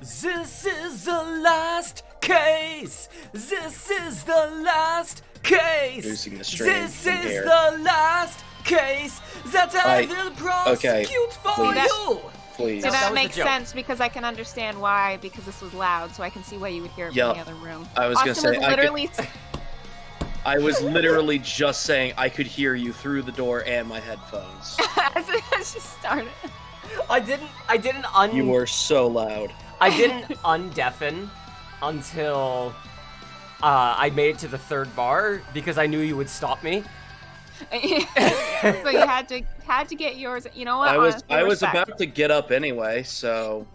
This is the last case. This is the last case. Losing the stream This is here. the last case that I will prosecute for you. Please. So that that was makes the joke. sense because I can understand why, because this was loud, so I can see why you would hear it Yup. from the other room. I was Austin gonna say, was literally I was literally just saying I could hear you through the door and my headphones. as she started. I didn't You were so loud. I didn't undeafen until I made it to the third bar because I knew you would stop me. So you had to get yours. You know what? I was respect. about to get up anyway, so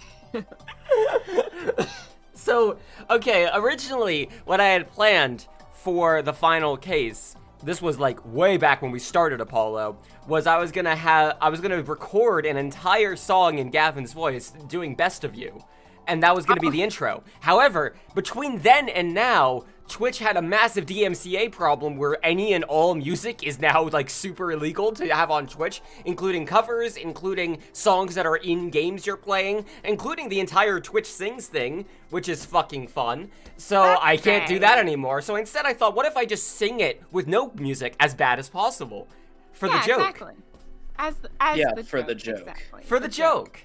So, okay, originally what I had planned for the final case, this was like way back when we started Apollo, was I was gonna record an entire song in Gavin's voice doing Best of You. And that was gonna be the intro. However, between then and now, Twitch had a massive DMCA problem where any and all music is now like super illegal to have on Twitch, including covers, including songs that are in games you're playing, including the entire Twitch Sings thing, which is fucking fun. So I can't do that anymore. So instead I thought, what if I just sing it with no music as bad as possible? For the joke. Exactly. for the joke. Exactly. For the joke.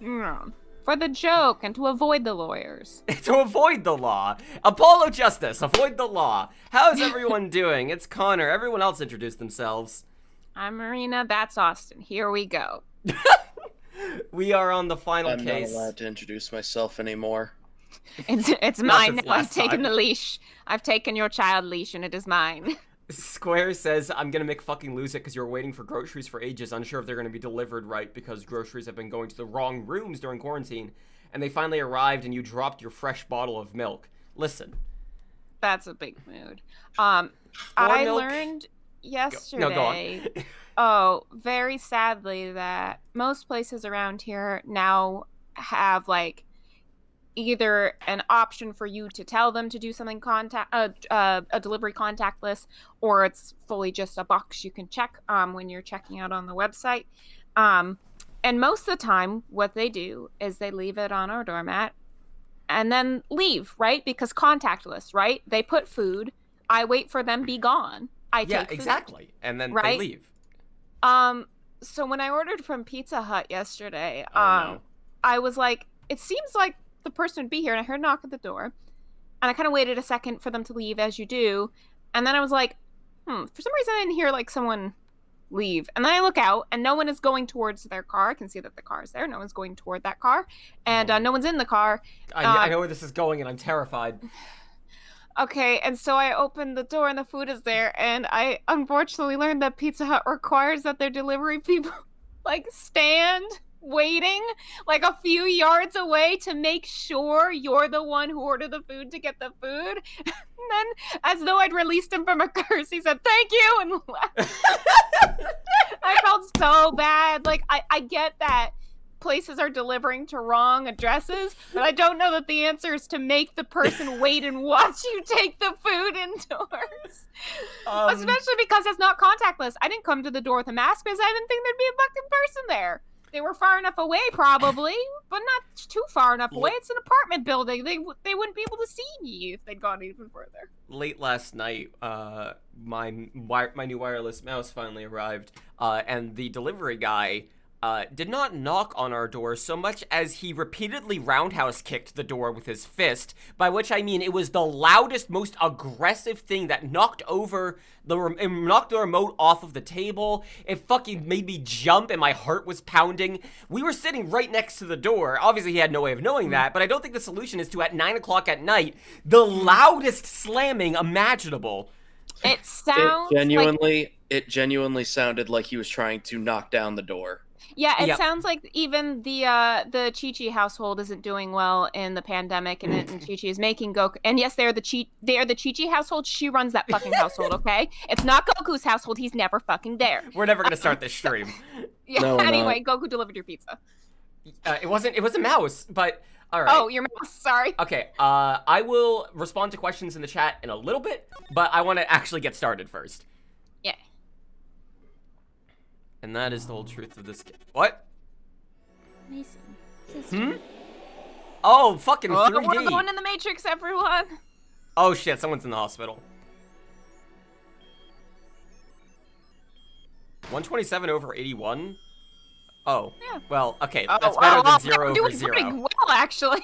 Mm. For the joke and to avoid the lawyers. To avoid the law. Apollo Justice, avoid the law. How's everyone doing? It's Connor. Everyone else introduced themselves. I'm Marina, that's Austin. Here we go. We are on the final I'm case. not allowed to introduce myself anymore. It's mine since now. I've last taken time. the leash. I've taken your child leash and it is mine. Square says, I'm gonna make fucking lose it because you were waiting for groceries for ages, unsure if they're gonna be delivered right because groceries have been going to the wrong rooms during quarantine, and they finally arrived and you dropped your fresh bottle of milk. Listen. That's a big mood. I milk? learned yesterday. No, go on. Oh, very sadly that most places around here now have like either an option for you to tell them to do something a delivery contactless, or it's fully just a box you can check when you're checking out on the website. And most of the time what they do is they leave it on our doormat and then leave, right? Because contactless, right? They put food, I wait for them be gone. I take food. Exactly. And then Right? they leave. So when I ordered from Pizza Hut yesterday, No. I was like, it seems like the person would be here, and I heard a knock at the door, and I kind of waited a second for them to leave, as you do, and then I was like, for some reason I didn't hear like someone leave, and then I look out, and no one is going towards their car. I can see that the car is there. No one's going toward that car, and no one's in the car. I know where this is going, and I'm terrified. Okay, and so I opened the door and the food is there, and I unfortunately learned that Pizza Hut requires that their delivery people like stand waiting like a few yards away to make sure you're the one who ordered the food to get the food. And then, as though I'd released him from a curse, he said, "Thank you," and left. I felt so bad. Like, I get that places are delivering to wrong addresses, but I don't know that the answer is to make the person wait and watch you take the food indoors. Especially because it's not contactless. I didn't come to the door with a mask because I didn't think there'd be a fucking person there. They were far enough away, probably, but not too far enough away. It's an apartment building. They wouldn't be able to see me if they'd gone even further. Late last night, my new wireless mouse finally arrived, and the delivery guy did not knock on our door so much as he repeatedly roundhouse kicked the door with his fist, by which I mean it was the loudest, most aggressive thing that knocked the remote off of the table. It fucking made me jump and my heart was pounding. We were sitting right next to the door. Obviously, he had no way of knowing that, but I don't think the solution is to, at 9 o'clock at night, the loudest slamming imaginable. It sounds It genuinely sounded like he was trying to knock down the door. Yeah, it sounds like even the Chi-Chi household isn't doing well in the pandemic, and Chi-Chi is making Goku. And yes, they are the Chi-Chi household. She runs that fucking household, okay? It's not Goku's household. He's never fucking there. We're never gonna start this stream. Yeah. No, anyway, Goku delivered your pizza. It was a mouse, but all right. Oh, your mouse. Sorry. Okay. I will respond to questions in the chat in a little bit, but I want to actually get started first. Yeah. And that is the whole truth of this game. What? Mason. Oh, fucking 3D. We're going in the Matrix, everyone. Oh shit, someone's in the hospital. 127 over 81? Oh. Yeah. Well, okay, that's better than 0 over 0. Doing well, actually.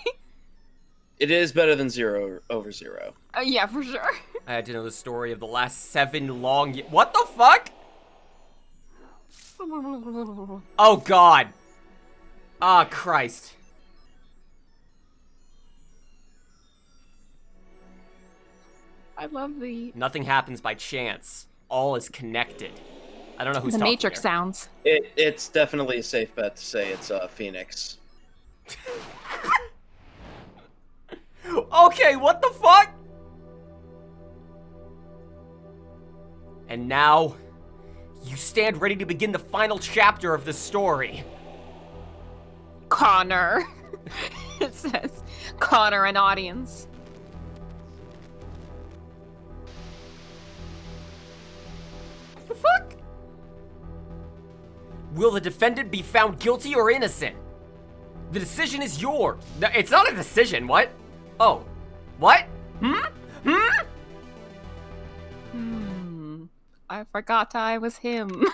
It is better than 0 over 0. Yeah, for sure. I had to know the story of the last 7 long years. What the fuck? Oh god. Ah, Christ. I love the... Nothing happens by chance. All is connected. I don't know who's the talking Matrix here. sounds. It's definitely a safe bet to say it's Phoenix. Okay, what the fuck? And now, you stand ready to begin the final chapter of this story. Connor. It says Connor and audience. The fuck? Will the defendant be found guilty or innocent? The decision is yours. No, it's not a decision, what? Oh. What? I forgot I was him.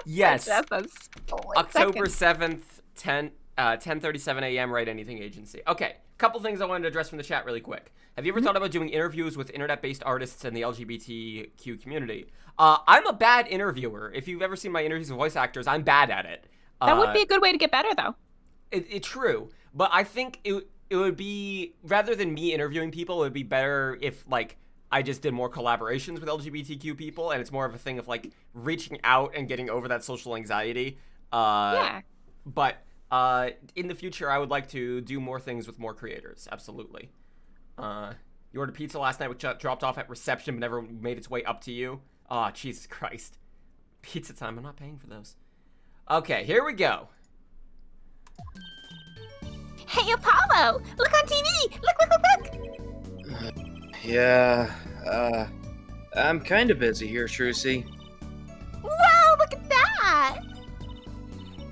Yes. That's a split October second. 7th, 10:37 a.m. Write Anything Agency. Okay, couple things I wanted to address from the chat really quick. Have you ever thought about doing interviews with internet-based artists in the LGBTQ community? I'm a bad interviewer. If you've ever seen my interviews with voice actors, I'm bad at it. That would be a good way to get better, though. It's true, but I think it would be, rather than me interviewing people, it would be better if, like, I just did more collaborations with LGBTQ people, and it's more of a thing of, like, reaching out and getting over that social anxiety. Yeah. But in the future, I would like to do more things with more creators. Absolutely. You ordered pizza last night, which dropped off at reception but never made its way up to you. Oh, Jesus Christ. Pizza time. I'm not paying for those. Okay, here we go. Hey, Apollo! Look on TV! Look! Yeah, I'm kind of busy here, Trucy. Wow, look at that!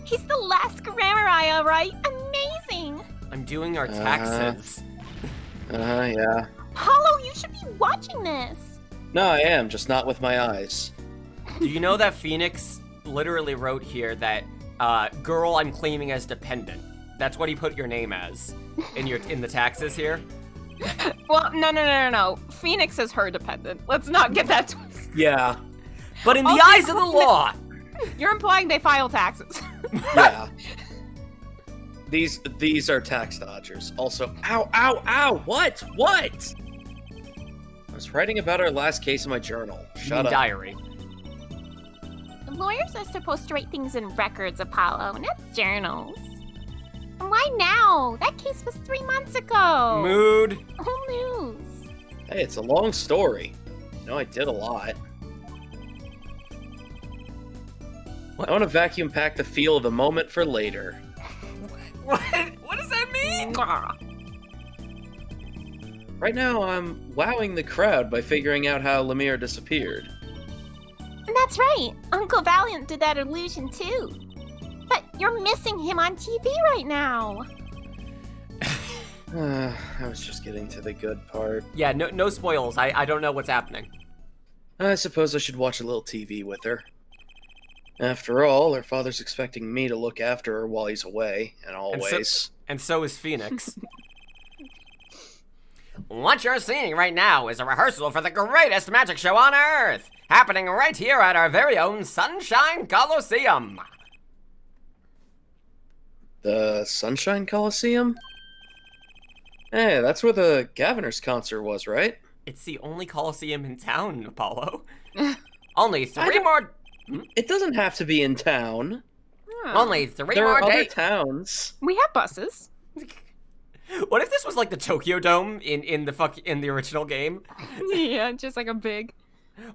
He's the last Grammariah, right? Amazing! I'm doing our taxes. Yeah. Apollo, you should be watching this! No, I am, just not with my eyes. Do you know that Phoenix literally wrote here that, girl I'm claiming as dependent? That's what he put your name as in the taxes here. Well, no. Phoenix is her dependent. Let's not get that twisted. Yeah. But in the eyes of the law, you're implying they file taxes. Yeah. These are tax dodgers. Also, ow! What? I was writing about our last case in my journal. Shut up. Diary. Lawyers are supposed to write things in records, Apollo, not journals. Why now? That case was 3 months ago. Mood. Who news? Hey, it's a long story. You know, I did a lot. What? I want to vacuum pack the feel of the moment for later. What? What does that mean? Right now, I'm wowing the crowd by figuring out how Lemire disappeared. That's right. Uncle Valiant did that illusion too. But you're missing him on TV right now. I was just getting to the good part. Yeah, no spoils. I don't know what's happening. I suppose I should watch a little TV with her. After all, her father's expecting me to look after her while he's away, and always. And so is Phoenix. What you're seeing right now is a rehearsal for the greatest magic show on Earth, happening right here at our very own Sunshine Coliseum. The Sunshine Coliseum? Hey, that's where the Governor's concert was, right? It's the only Coliseum in town, Apollo. Only I three don't- more... It doesn't have to be in town. Only three There more are other days. towns. We have buses. What if this was like the Tokyo Dome in the original game? Yeah, just like a big.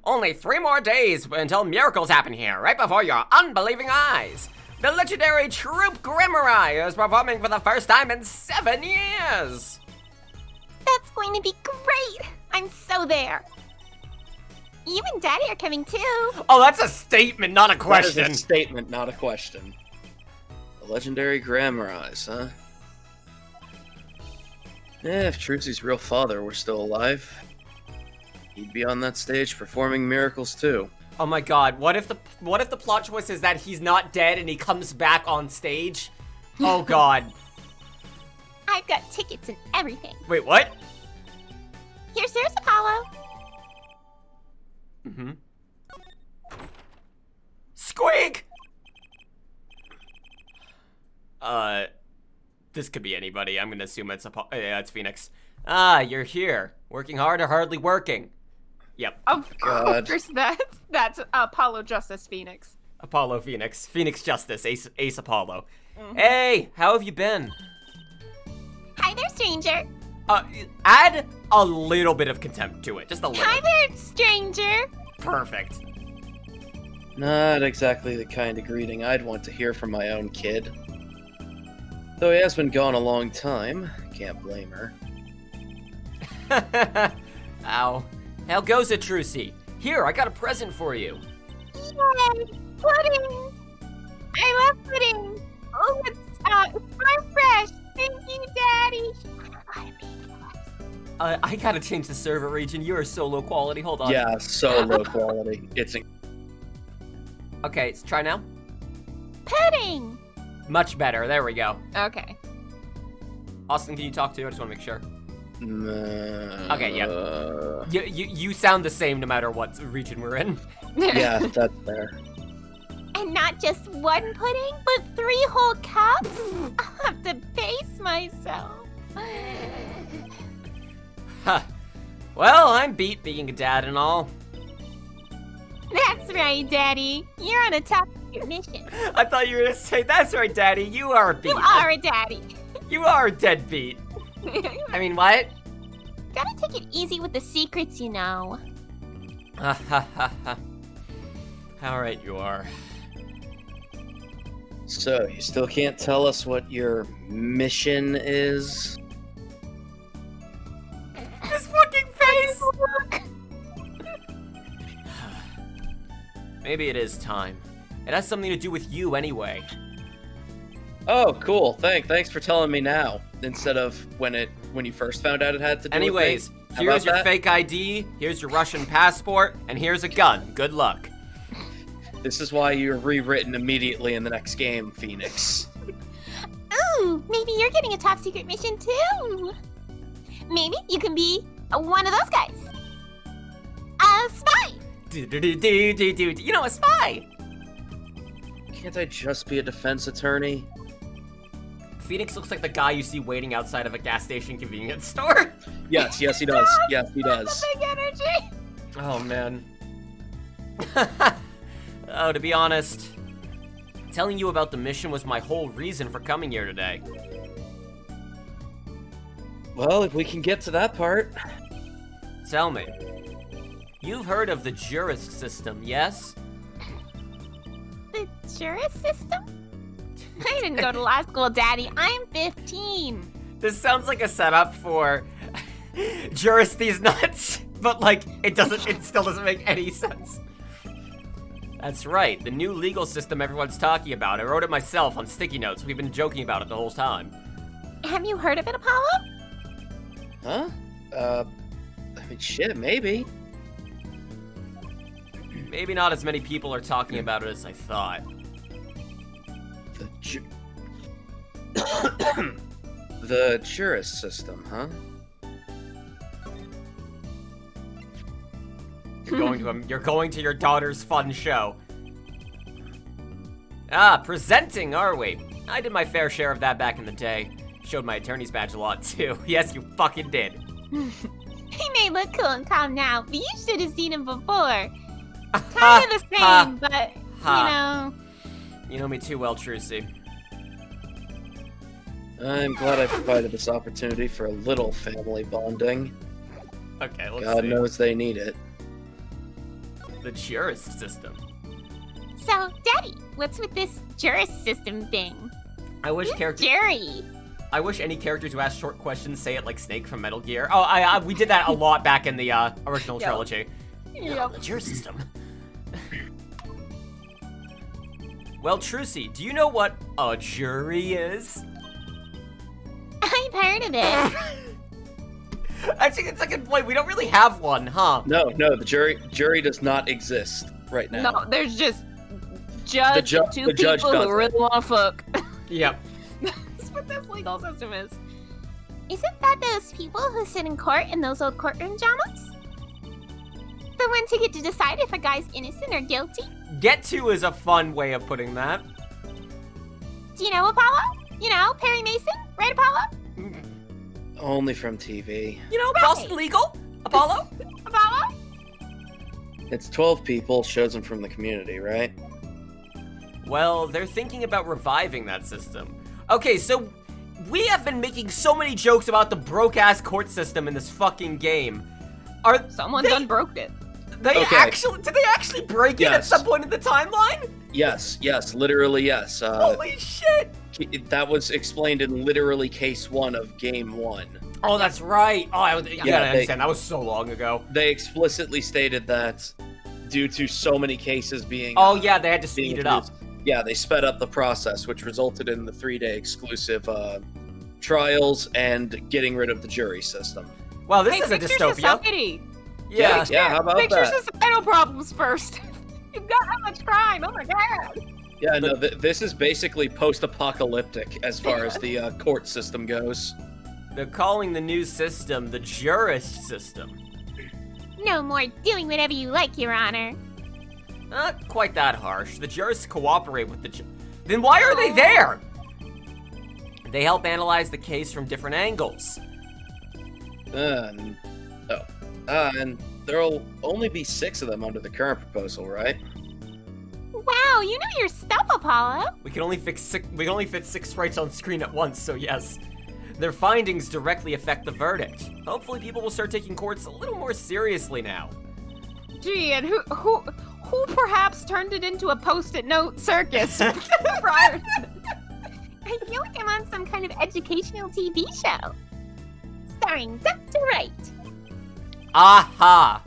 Only 3 more days until miracles happen here, right before your unbelieving eyes. The legendary troupe Grimmarai is performing for the first time in 7 years. That's going to be great. I'm so there. You and Daddy are coming too. Oh, that's a statement, not a That question. is a statement, not a question. The legendary Grammarise, huh? If Trucy's real father were still alive, he'd be on that stage performing miracles too. Oh my god, what if the plot twist is that he's not dead and he comes back on stage? Oh god. I've got tickets and everything. Wait, what? Here's yours, Apollo. Mm-hmm. Squeak! This could be anybody. I'm gonna assume it's it's Phoenix. Ah, you're here. Working hard or hardly working? Yep. Of God. course, that's Apollo Justice Phoenix. Apollo Phoenix. Phoenix Justice. Ace Apollo. Hey, how have you been? Hi there, stranger. Add a little bit of contempt to it. Just a little. Hi there, stranger. Perfect. Not exactly the kind of greeting I'd want to hear from my own kid. Though he has been gone a long time, can't blame her. Ow. How goes it, Trucy? Here, I got a present for you. Yay, pudding. I love pudding. Oh, it's so fresh. Thank you, Daddy. I gotta change the server region. You are so low quality. Hold on. Yeah, so low quality. Okay, let's try now. Pudding. Much better. There we go. Okay. Austin, can you talk too? I just want to make sure. Okay, yeah. You sound the same no matter what region we're in. Yeah, that's fair. And not just one pudding, but 3 whole cups? I'll have to pace myself. Huh. Well, I'm beat being a dad and all. That's right, Daddy. You're on a top mission. I thought you were gonna say, that's right, Daddy, you are a beat. You are a daddy. You are a deadbeat. I mean, what? Gotta take it easy with the secrets, you know. Ha ha ha ha. How right you are. So, you still can't tell us what your mission is? This fucking face! Maybe it is time. It has something to do with you anyway. Oh, cool. Thanks for telling me now, instead of when you first found out it had to do Anyways, with me. How here's about your that? fake ID, here's your Russian passport, and here's a gun. Good luck. This is why you're rewritten immediately in the next game, Phoenix. Ooh, maybe you're getting a top secret mission too. Maybe you can be one of those guys. A spy. You know, a spy! Can't I just be a defense attorney? Phoenix looks like the guy you see waiting outside of a gas station convenience store. Yes, he does. Yes, he does. Big energy. Oh, man. Oh, to be honest, telling you about the mission was my whole reason for coming here today. Well, if we can get to that part. Tell me, you've heard of the jurist system, yes? The juris system? I didn't go to law school, Daddy. I'm 15. This sounds like a setup for Juris these nuts, but like it still doesn't make any sense. That's right, the new legal system everyone's talking about. I wrote it myself on sticky notes. We've been joking about it the whole time. Have you heard of it, Apollo? Huh? I mean, shit, maybe. Maybe not as many people are talking about it as I thought. The Juris system, huh? You're going to your daughter's fun show. Ah, presenting, are we? I did my fair share of that back in the day. Showed my attorney's badge a lot, too. Yes, you fucking did. He may look cool and calm now, but you should have seen him before. Kind of the same, but, You know me too well, Trucy. I'm glad I provided this opportunity for a little family bonding. Okay, let's God see. knows they need it. The Juris system. So, Daddy, what's with this Juris system thing? I wish Jerry. I wish any characters who ask short questions say it like Snake from Metal Gear. Oh, we did that a lot back in the original trilogy. Yep. The Juris system. Well, Trucy, do you know what a jury is? I've heard of it. I think it's like a point. We don't really have one, huh? No, the jury does not exist right now. No, there's just judge The and two judge people does who it. really want to fuck. Yep. That's what this legal system is. Isn't that those people who sit in court in those old courtroom dramas? The ones who get to decide if a guy's innocent or guilty? Get to is a fun way of putting that. Do you know Apollo? You know, Perry Mason? Right, Apollo? Only from TV. You know, Boston Legal? Apollo? Apollo? It's 12 people chosen from the community, right? Well, they're thinking about reviving that system. Okay, so we have been making so many jokes about the broke-ass court system in this fucking game. Someone They- done broke it. Did they actually break it at Yes. some point in the timeline? Yes, literally yes. Holy shit! That was explained in literally case 1 of game 1. Oh, that's right. Oh, you gotta they- understand, that was so long ago. They explicitly stated that due to so many cases being Oh yeah, they had to being speed it up. introduced, yeah, they sped up the process, which resulted in the 3-day exclusive trials and getting rid of the jury system. Well, this Hey, is a fix your dystopia. society. Yeah. Yeah, how about Fix your that? societal problems first. You've got that much crime. Oh my god. Yeah, no, this is basically post-apocalyptic as far as the court system goes. They're calling the new system the Jurist system. No more doing whatever you like, Your Honor. Not quite that harsh. The jurists cooperate with the Then why are they there? They help analyze the case from different angles. And there'll only be 6 of them under the current proposal, right? Wow, you know your stuff, Apollo. We can only fit 6 sprites on screen at once, so yes. Their findings directly affect the verdict. Hopefully people will start taking courts a little more seriously now. Gee, and who perhaps turned it into a post-it note circus prior? I feel like I'm on some kind of educational TV show. Starring Dr. Wright. Aha!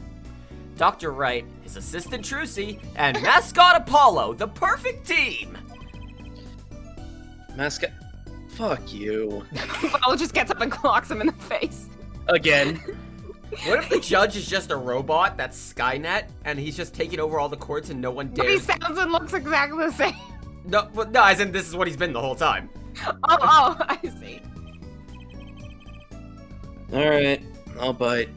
Dr. Wright, his assistant Trucy, and mascot Apollo, the perfect team! Mascot. Fuck you. Apollo just gets up and clocks him in the face. Again. What if the judge is just a robot that's Skynet, and he's just taking over all the courts and no one But he dares... sounds and looks exactly the same. No, as in this is what he's been the whole time. Oh, I see. Alright, I'll bite.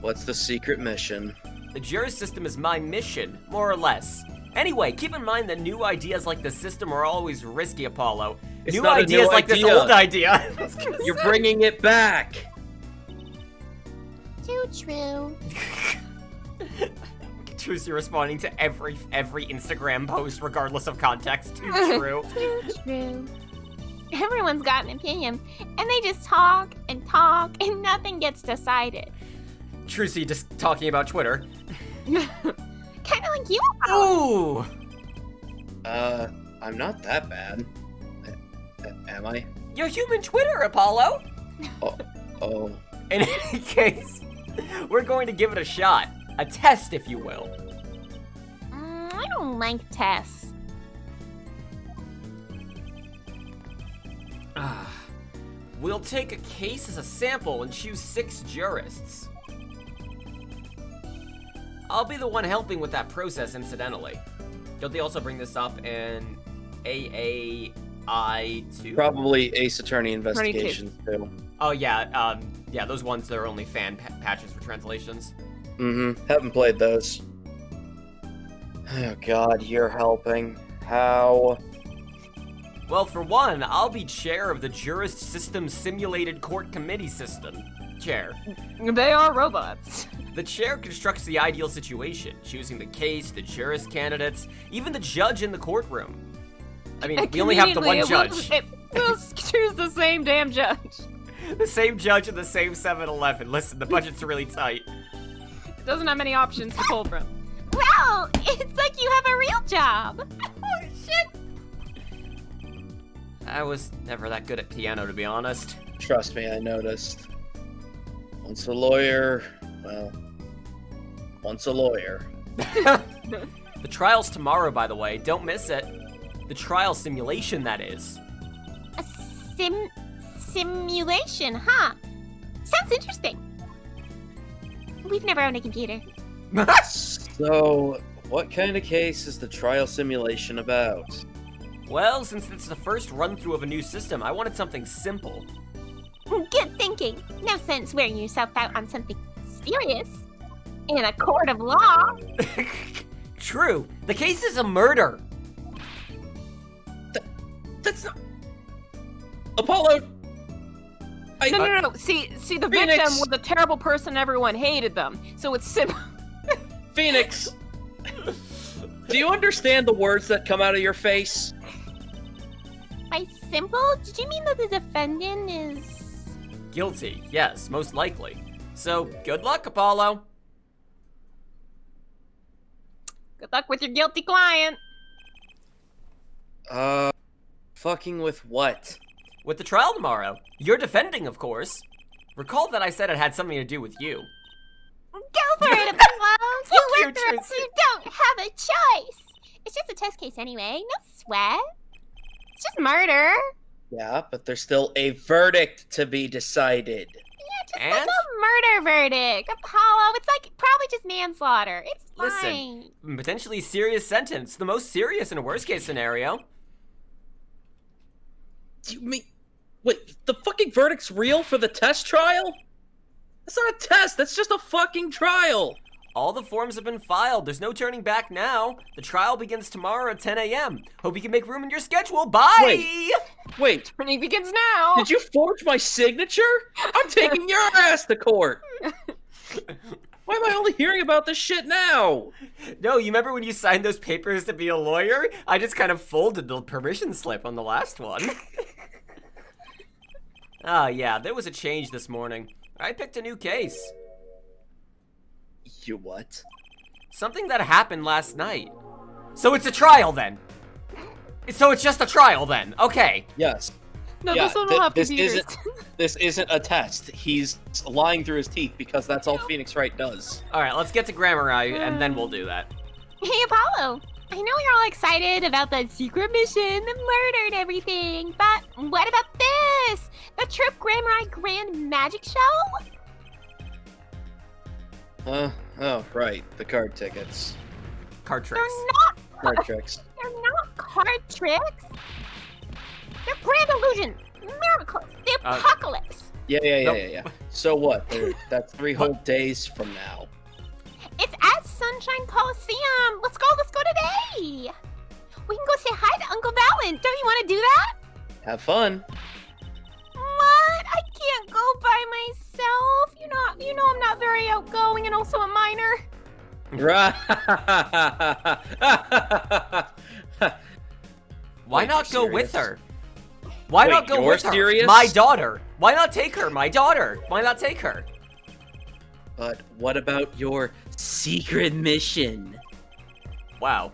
What's the secret mission? The jury system is my mission, more or less. Anyway, keep in mind that new ideas like the system are always risky, Apollo. It's New not a ideas new like this idea. old idea. You're bringing it back! Too true. Trucy responding to every Instagram post, regardless of context. Too true. Too true. Everyone's got an opinion, and they just talk, and nothing gets decided. Trucy just talking about Twitter. Kind of like you, Apollo. Ooh! I'm not that bad. Am I? Your human Twitter, Apollo! Oh. In any case, we're going to give it a shot. A test, if you will. I don't like tests. We'll take a case as a sample and choose 6 jurists. I'll be the one helping with that process, incidentally. Don't they also bring this up in AAI2? Probably Ace Attorney Investigations, too. Oh, yeah, yeah, those ones that are only fan patches for translations. Haven't played those. Oh god, you're helping. How? Well, for one, I'll be chair of the Jurist System Simulated Court Committee System. Chair. They are robots. The chair constructs the ideal situation, choosing the case, the jurist candidates, even the judge in the courtroom. I mean, we only have the one judge. We'll choose the same damn judge. The same judge in the same 7-Eleven. Listen, the budget's really tight. It doesn't have many options to pull from. Wow, it's like you have a real job. Holy shit! I was never that good at piano, to be honest. Trust me, I noticed. Once a lawyer, well, once a lawyer. The trial's tomorrow, by the way. Don't miss it. The trial simulation, that is. A simulation, huh? Sounds interesting. We've never owned a computer. So, what kind of case is the trial simulation about? Well, since it's the first run-through of a new system, I wanted something simple. Good thinking. No sense wearing yourself out on something serious. In a court of law. True. The case is a murder. That's not... Apollo! No. See, the Phoenix. victim was a terrible person. Everyone hated them. So it's simple. Phoenix! Do you understand the words that come out of your face? By simple, did you mean that the defendant is... Guilty, yes, most likely. So, good luck, Apollo. Good luck with your guilty client. Fucking with what? With the trial tomorrow. You're defending, of course. Recall that I said it had something to do with you. Go for it, Apollo! Fuck you, You work for us, Tracy. you don't have a choice! It's just a test case anyway, no sweat. It's just murder. Yeah, but there's still a verdict to be decided. Yeah, just And? like a murder verdict. Apollo, it's like probably just manslaughter. It's fine. Listen, potentially serious sentence. The most serious in a worst-case scenario. You mean... Wait, the fucking verdict's real for the test trial? That's not a test, that's just a fucking trial! All the forms have been filed. There's no turning back now. The trial begins tomorrow at 10 a.m. Hope you can make room in your schedule. Bye! Wait, And he begins now. did you forge my signature? I'm taking your ass to court! Why am I only hearing about this shit now? No, you remember when you signed those papers to be a lawyer? I just kind of folded the permission slip on the last one. Ah, yeah, there was a change this morning. I picked a new case. You what? Something that happened last night. So it's a trial then. So it's just a trial then. Okay. Yes. No, Yeah, this one will have this computers. This isn't a test. He's lying through his teeth because that's all Phoenix Wright does. All right, let's get to grammar and then we'll do that. Hey, Apollo. I know you're all excited about that secret mission, the murder and everything, but what about this? The Trip Grammar Grand Magic Show? Oh, right. The card tickets. Card They're tricks. not Card tricks. They're not card tricks. They're grand illusions, miracles, the apocalypse. Yeah. So what? That's 3 whole days from now. It's at Sunshine Coliseum. Let's go today. We can go say hi to Uncle Valen. Don't you want to do that? Have fun. What? I can't go by myself. You know I'm not very outgoing and also a minor. Right. Why Wait, not you're go with serious? her? Why Wait, not go you're with her? serious? My daughter. Why not take her? My daughter. Why not take her? But what about your secret mission? Wow,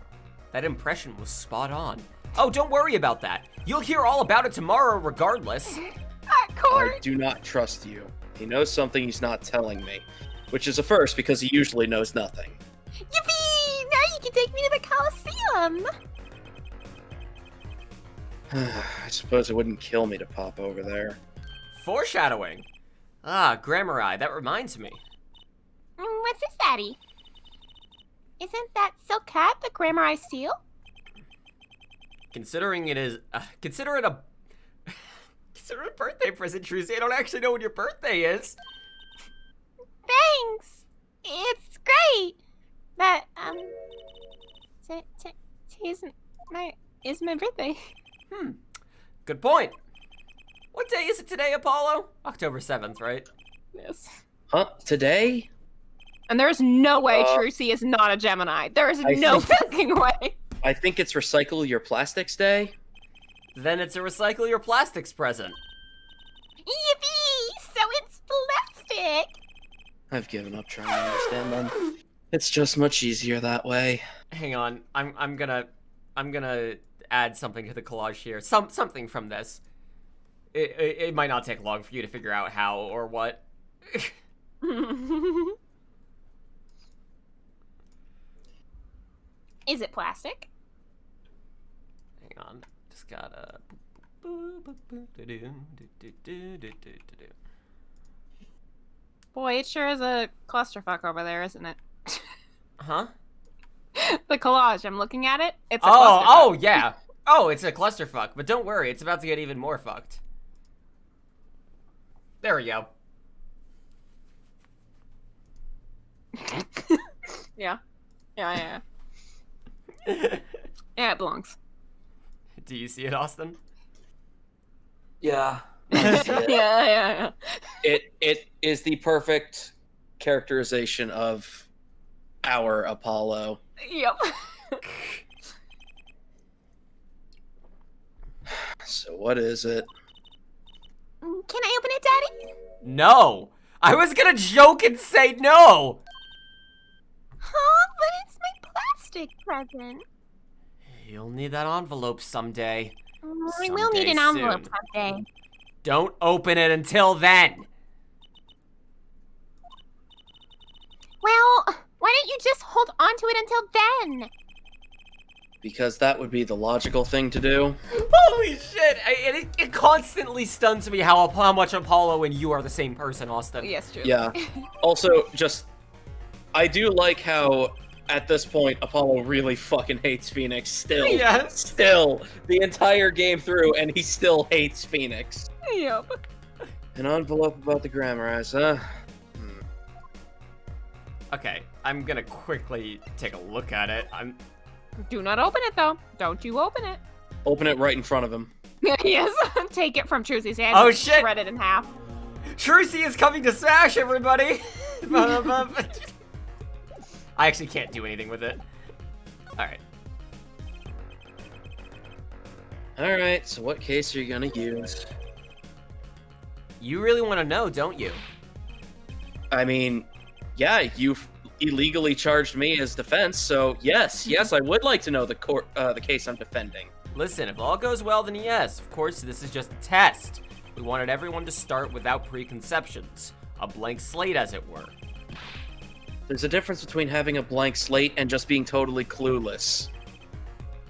that impression was spot on. Oh, don't worry about that. You'll hear all about it tomorrow regardless. At court. I do not trust you. He knows something he's not telling me, which is a first because he usually knows nothing. Yippee! Now you can take me to the Coliseum. I suppose it wouldn't kill me to pop over there. Foreshadowing. Ah, Grammar Eye, that reminds me. What's this, Daddy? Isn't that silk hat the Grammar Eye seal? Considering it is, consider it a birthday present, Trucy. I don't actually know when your birthday is. Thanks. It's great. That is my birthday. Good point. What day is it today, Apollo? October 7th, right? Yes. Huh? Today? And there's no way Trucy is not a Gemini. There is no fucking way. I think it's Recycle Your Plastics Day. Then it's a recycle your plastics present. Yippee! So it's plastic. I've given up trying to understand them. It's just much easier that way. Hang on, I'm gonna add something to the collage here. Something from this. It might not take long for you to figure out how or what. Is it plastic? Hang on, just gotta. Boy, it sure is a clusterfuck over there, isn't it? Huh? The collage, I'm looking at it. It's a Oh, clusterfuck. yeah. Oh, it's a clusterfuck. But don't worry, it's about to get even more fucked. There we go. Yeah. Yeah. Yeah, it belongs. Do you see it, Austin? Yeah. Yeah. It is the perfect characterization of our Apollo. Yep. So what is it? Can I open it, Daddy? No! I was gonna joke and say no! Huh? But it's my plastic present. You'll need that envelope someday. I will need an Someday envelope soon. someday. Don't open it until then! Well, why don't you just hold on to it until then? Because that would be the logical thing to do. Holy shit! It constantly stuns me how much Apollo and you are the same person, Austin. Yes, true. Yeah. Also, I do like how, at this point, Apollo really fucking hates Phoenix still. Yes. Still. The entire game through, and he still hates Phoenix. Yep. An envelope about the Grammar Eyes, huh? Okay, I'm gonna quickly take a look at it. Do not open it, though. Don't you open it. Open it right in front of him. Yes. Take it from Trucy's hand. Oh, and shit. Shred it in half. Trucy is coming to Smash, everybody! I actually can't do anything with it. Alright. Alright, so what case are you gonna use? You really want to know, don't you? I mean, yeah, you've illegally charged me as defense, so yes, I would like to know the case I'm defending. Listen, if all goes well, then yes. Of course, this is just a test. We wanted everyone to start without preconceptions. A blank slate, as it were. There's a difference between having a blank slate and just being totally clueless.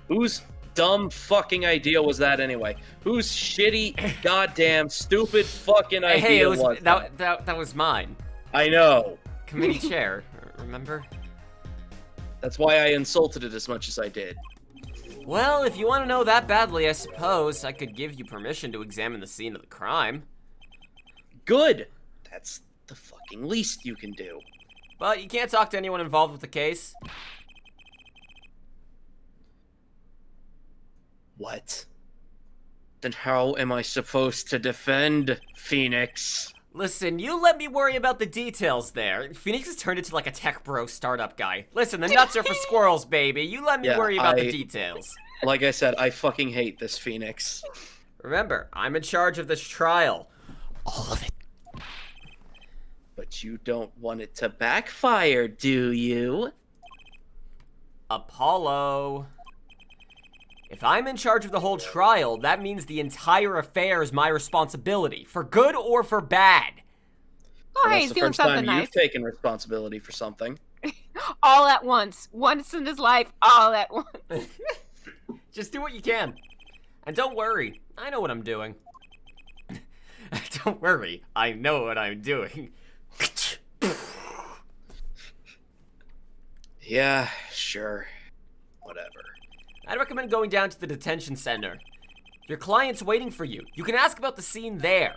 Whose dumb fucking idea was that anyway? Whose shitty, goddamn, stupid fucking idea Hey, it was that? that was mine. I know. Committee chair, remember? That's why I insulted it as much as I did. Well, if you want to know that badly, I suppose I could give you permission to examine the scene of the crime. Good. That's the fucking least you can do. But you can't talk to anyone involved with the case. What? Then how am I supposed to defend Phoenix? Listen, you let me worry about the details there. Phoenix has turned into like a tech bro startup guy. Listen, the nuts are for squirrels, baby. You let me Yeah, worry about the details. Like I said, I fucking hate this Phoenix. Remember, I'm in charge of this trial. All of it. But you don't want it to backfire, do you? Apollo. If I'm in charge of the whole trial, that means the entire affair is my responsibility, for good or for bad. Oh, Well, hey, that's he's the doing first time something nice. you've taken responsibility for something. All at once. Once in his life, all at once. Just do what you can. And don't worry, I know what I'm doing. Don't worry, I know what I'm doing. Yeah, sure. Whatever. I'd recommend going down to the detention center. Your client's waiting for you. You can ask about the scene there.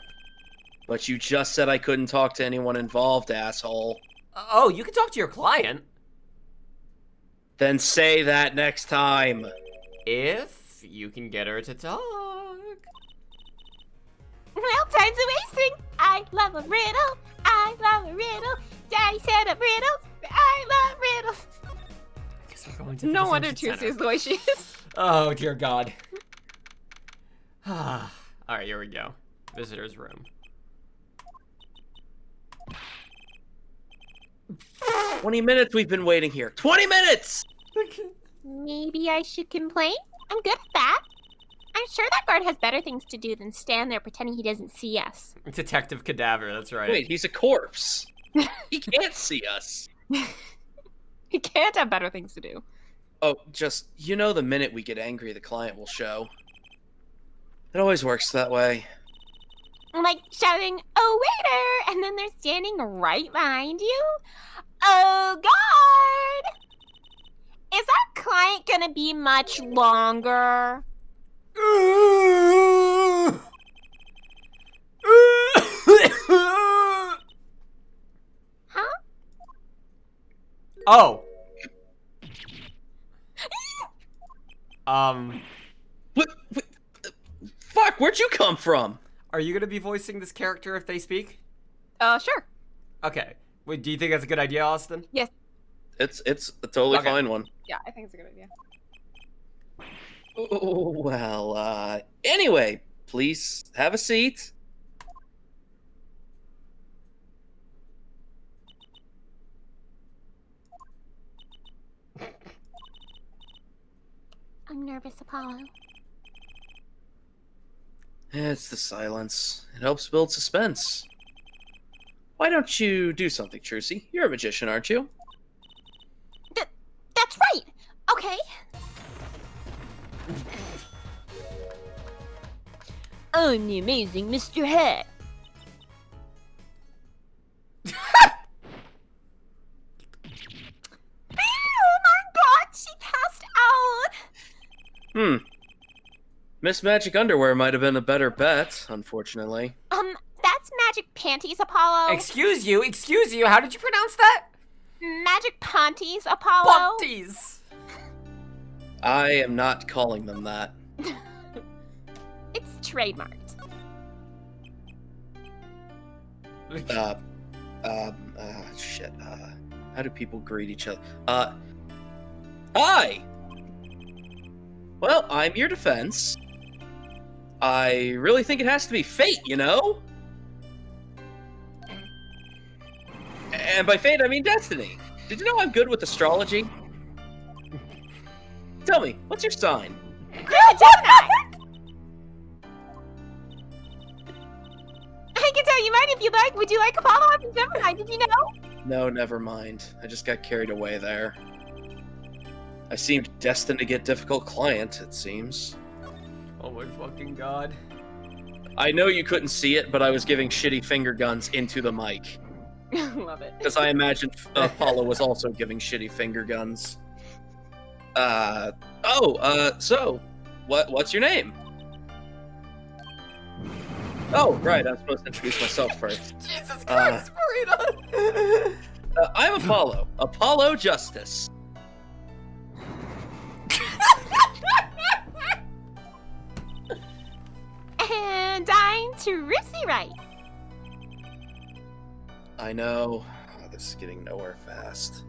But you just said I couldn't talk to anyone involved, asshole. Oh, you can talk to your client. Then say that next time. If you can get her to talk. Well, time's a wasting. I love a riddle. I love a riddle. Daddy set up riddles. I love riddles. I guess we're going to the No wonder detention Tuesday is center. the way she is. Oh, dear God. Alright, here we go. Visitor's room. 20 minutes we've been waiting here. 20 minutes! Maybe I should complain? I'm good at that. I'm sure that guard has better things to do than stand there pretending he doesn't see us. Detective Cadaver, that's right. Wait, he's a corpse. He can't see us. He can't have better things to do. Oh, just, you know, the minute we get angry, the client will show. It always works that way. Like shouting, "Oh, waiter!" and then they're standing right behind you? Oh, guard! Is our client gonna be much longer? Huh? Oh. What? Fuck, where'd you come from? Are you gonna be voicing this character if they speak? Sure. Okay. Wait, do you think that's a good idea, Austin? It's a totally Okay. fine one. Yeah, I think it's a good idea. Oh, well, anyway, please have a seat. I'm nervous, Apollo. It's the silence. It helps build suspense. Why don't you do something, Trucy? You're a magician, aren't you? That's right! Okay. I'm the amazing Mr. Hat. Oh my god, she passed out! Miss Magic Underwear might have been a better bet, unfortunately. That's magic panties, Apollo. Excuse you, how did you pronounce that? Magic panties, Apollo. Bunties! I am not calling them that. It's trademarked. Shit, how do people greet each other? Hi! Well, I'm your defense. I really think it has to be fate, you know? And by fate, I mean destiny. Did you know I'm good with astrology? Tell me, what's your sign? You're a Gemini. I can tell you mine if you like. Would you like Apollo? I'm a Gemini. Did you know? No, never mind. I just got carried away there. I seemed destined to get difficult client, it seems. Oh my fucking god. I know you couldn't see it, but I was giving shitty finger guns into the mic. Love it. Because I imagined Apollo was also giving shitty finger guns. So, what's your name? Oh, right, I'm supposed to introduce myself first. Jesus Christ, Marina! I'm Apollo. Apollo Justice. And I'm Trucy Wright. I know. Oh, this is getting nowhere fast.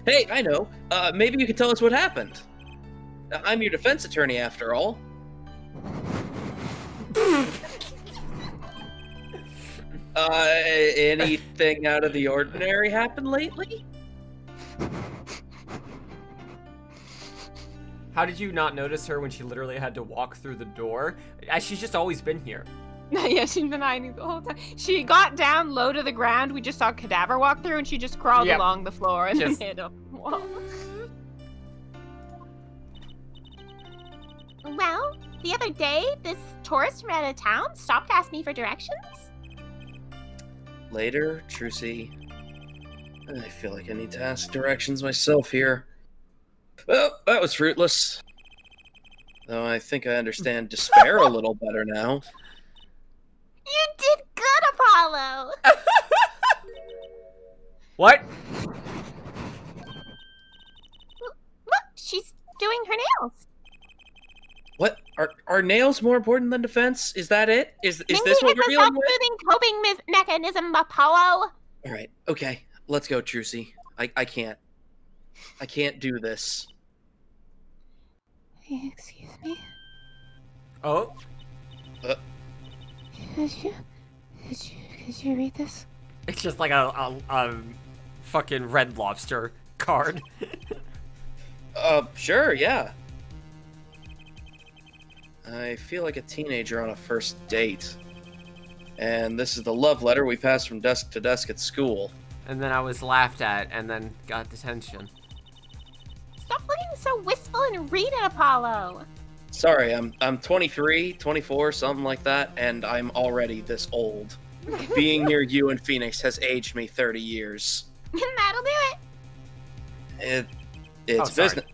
Hey, I know. Maybe you could tell us what happened. I'm your defense attorney, after all. Anything out of the ordinary happened lately? How did you not notice her when she literally had to walk through the door? She's just always been here. Yeah, she's been hiding the whole time. She got down low to the ground. We just saw a cadaver walk through, and she just crawled Yep. along the floor and Just- then hit a wall. Well, the other day, this tourist from out of town stopped to ask me for directions. Later, Trucy. I feel like I need to ask directions myself here. Well, that was fruitless. Though I think I understand despair a little better now. You did good, Apollo. What? Look, she's doing her nails. What? Are nails more important than defense? Is that it? Is Maybe this what it's we're a dealing with? self-soothing coping mechanism, Apollo. Alright, okay. Let's go, Trucy. I can't. I can't do this. Excuse me. Oh? Could you read this? It's just like a fucking Red Lobster card. Sure, yeah. I feel like a teenager on a first date. And this is the love letter we passed from desk to desk at school. And then I was laughed at and then got detention. Stop looking so wistful and read it, Apollo. Sorry, I'm 23, 24, something like that, and I'm already this old. Being near you in Phoenix has aged me 30 years. That'll do it. It's sorry. business.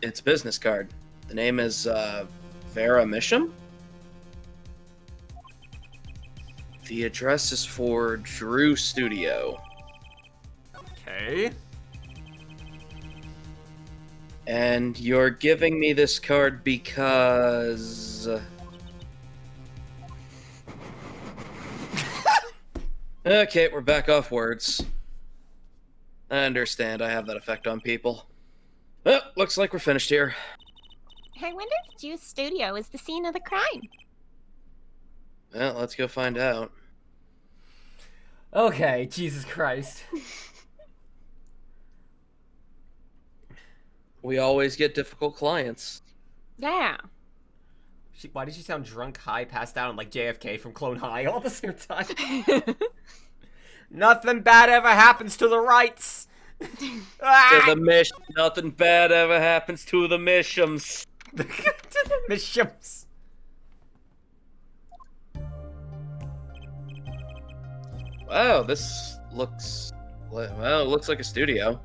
It's business card. The name is Vera Misham. The address is for Drew Studio, Okay. and you're giving me this card because. Okay, we're back off words. I understand. I have that effect on people. Well, looks like we're finished here. I wonder if Drew's studio is the scene of the crime. Well, let's go find out. Okay, Jesus Christ. We always get difficult clients. Yeah. Why did she sound drunk, high, passed out, and like JFK from Clone High all at the same time? Nothing bad ever happens to the rights. To the Mish, nothing bad ever happens to the Mishams. To the Mishams. Wow, this looks. Well, it looks like a studio.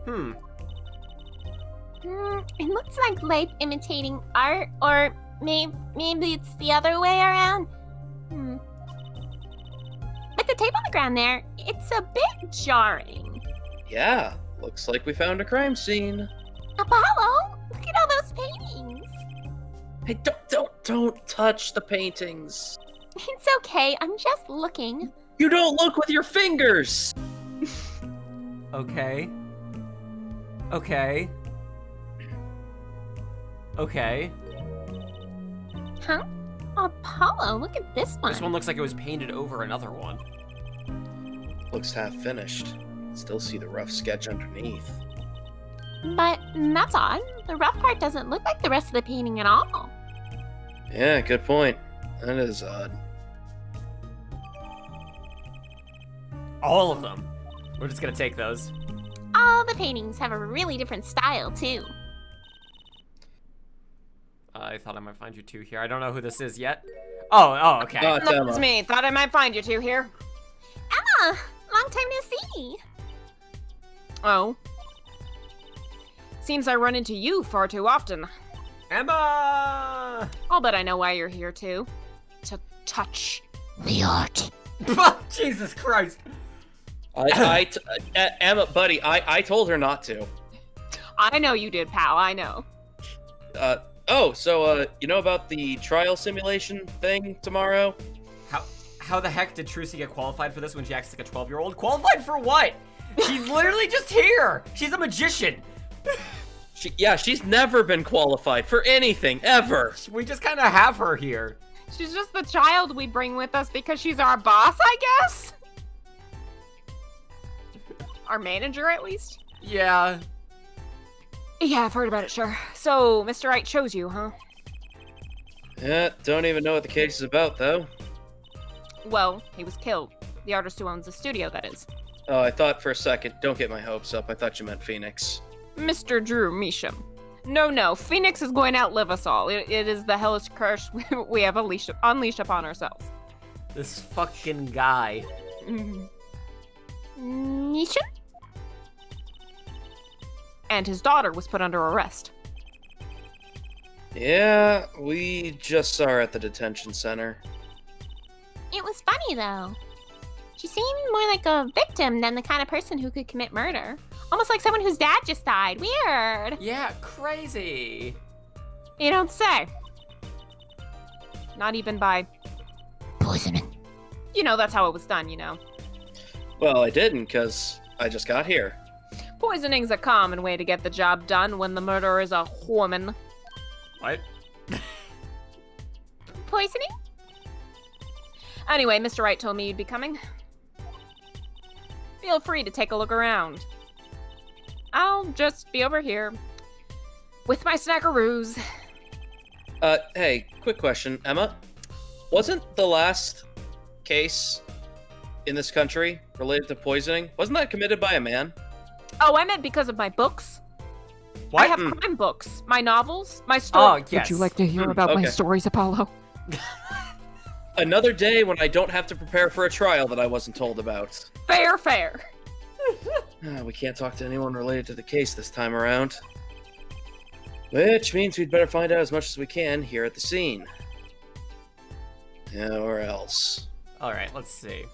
It looks like life imitating art, or maybe it's the other way around. With the tape on the ground there, it's a bit jarring. Yeah, looks like we found a crime scene. Apollo, look at all those paintings. Hey, don't touch the paintings. It's okay, I'm just looking. You don't look with your fingers. Okay. Okay. Okay. Huh? Apollo, look at this one. This one looks like it was painted over another one. Looks half finished. Still see the rough sketch underneath. But that's odd. The rough part doesn't look like the rest of the painting at all. Yeah, good point. That is odd. All of them. We're just gonna take those. All the paintings have a really different style, too. I thought I might find you two here. I don't know who this is yet. Oh, okay. Oh, it's That's Emma. me. Thought I might find you two here. Emma, long time no see. Oh. Seems I run into you far too often. Emma! I'll bet I know why you're here too. To touch the art. Jesus Christ. Emma, buddy, I told her not to. I know you did, pal. I know. So you know about the trial simulation thing tomorrow? How the heck did Trucy get qualified for this when she acts like a 12-year-old? Qualified for what? She's literally just here. She's a magician. She's never been qualified for anything, ever. We just kind of have her here. She's just the child we bring with us because she's our boss, I guess? Our manager, at least? Yeah. Yeah, I've heard about it, sure. So, Mr. Wright chose you, huh? Yeah, don't even know what the case is about, though. Well, he was killed. The artist who owns the studio, that is. Oh, I thought for a second. Don't get my hopes up. I thought you meant Phoenix. Mr. Drew Measham. No, Phoenix is going to outlive us all. It is the hellish curse we have unleashed upon ourselves. This fucking guy. Nisha? And his daughter was put under arrest. Yeah, we just saw her at the detention center. It was funny, though. She seemed more like a victim than the kind of person who could commit murder. Almost like someone whose dad just died. Weird. Yeah, crazy. You don't say. Not even by Poisoning. You know, that's how it was done, you know. Well, I didn't, because I just got here. Poisoning's a common way to get the job done when the murderer is a woman. What? Poisoning? Anyway, Mr. Wright told me you'd be coming. Feel free to take a look around. I'll just be over here with my snackaroos. Hey, quick question, Emma. Wasn't the last case in this country related to poisoning, wasn't that committed by a man? Oh, I meant because of my books. What? I have crime books, my novels, my stories. Oh, yes. Would you like to hear about my okay. stories, Apollo? Another day when I don't have to prepare for a trial that I wasn't told about. Fair. We can't talk to anyone related to the case this time around. Which means we'd better find out as much as we can here at the scene. Yeah, or else. Alright, let's see.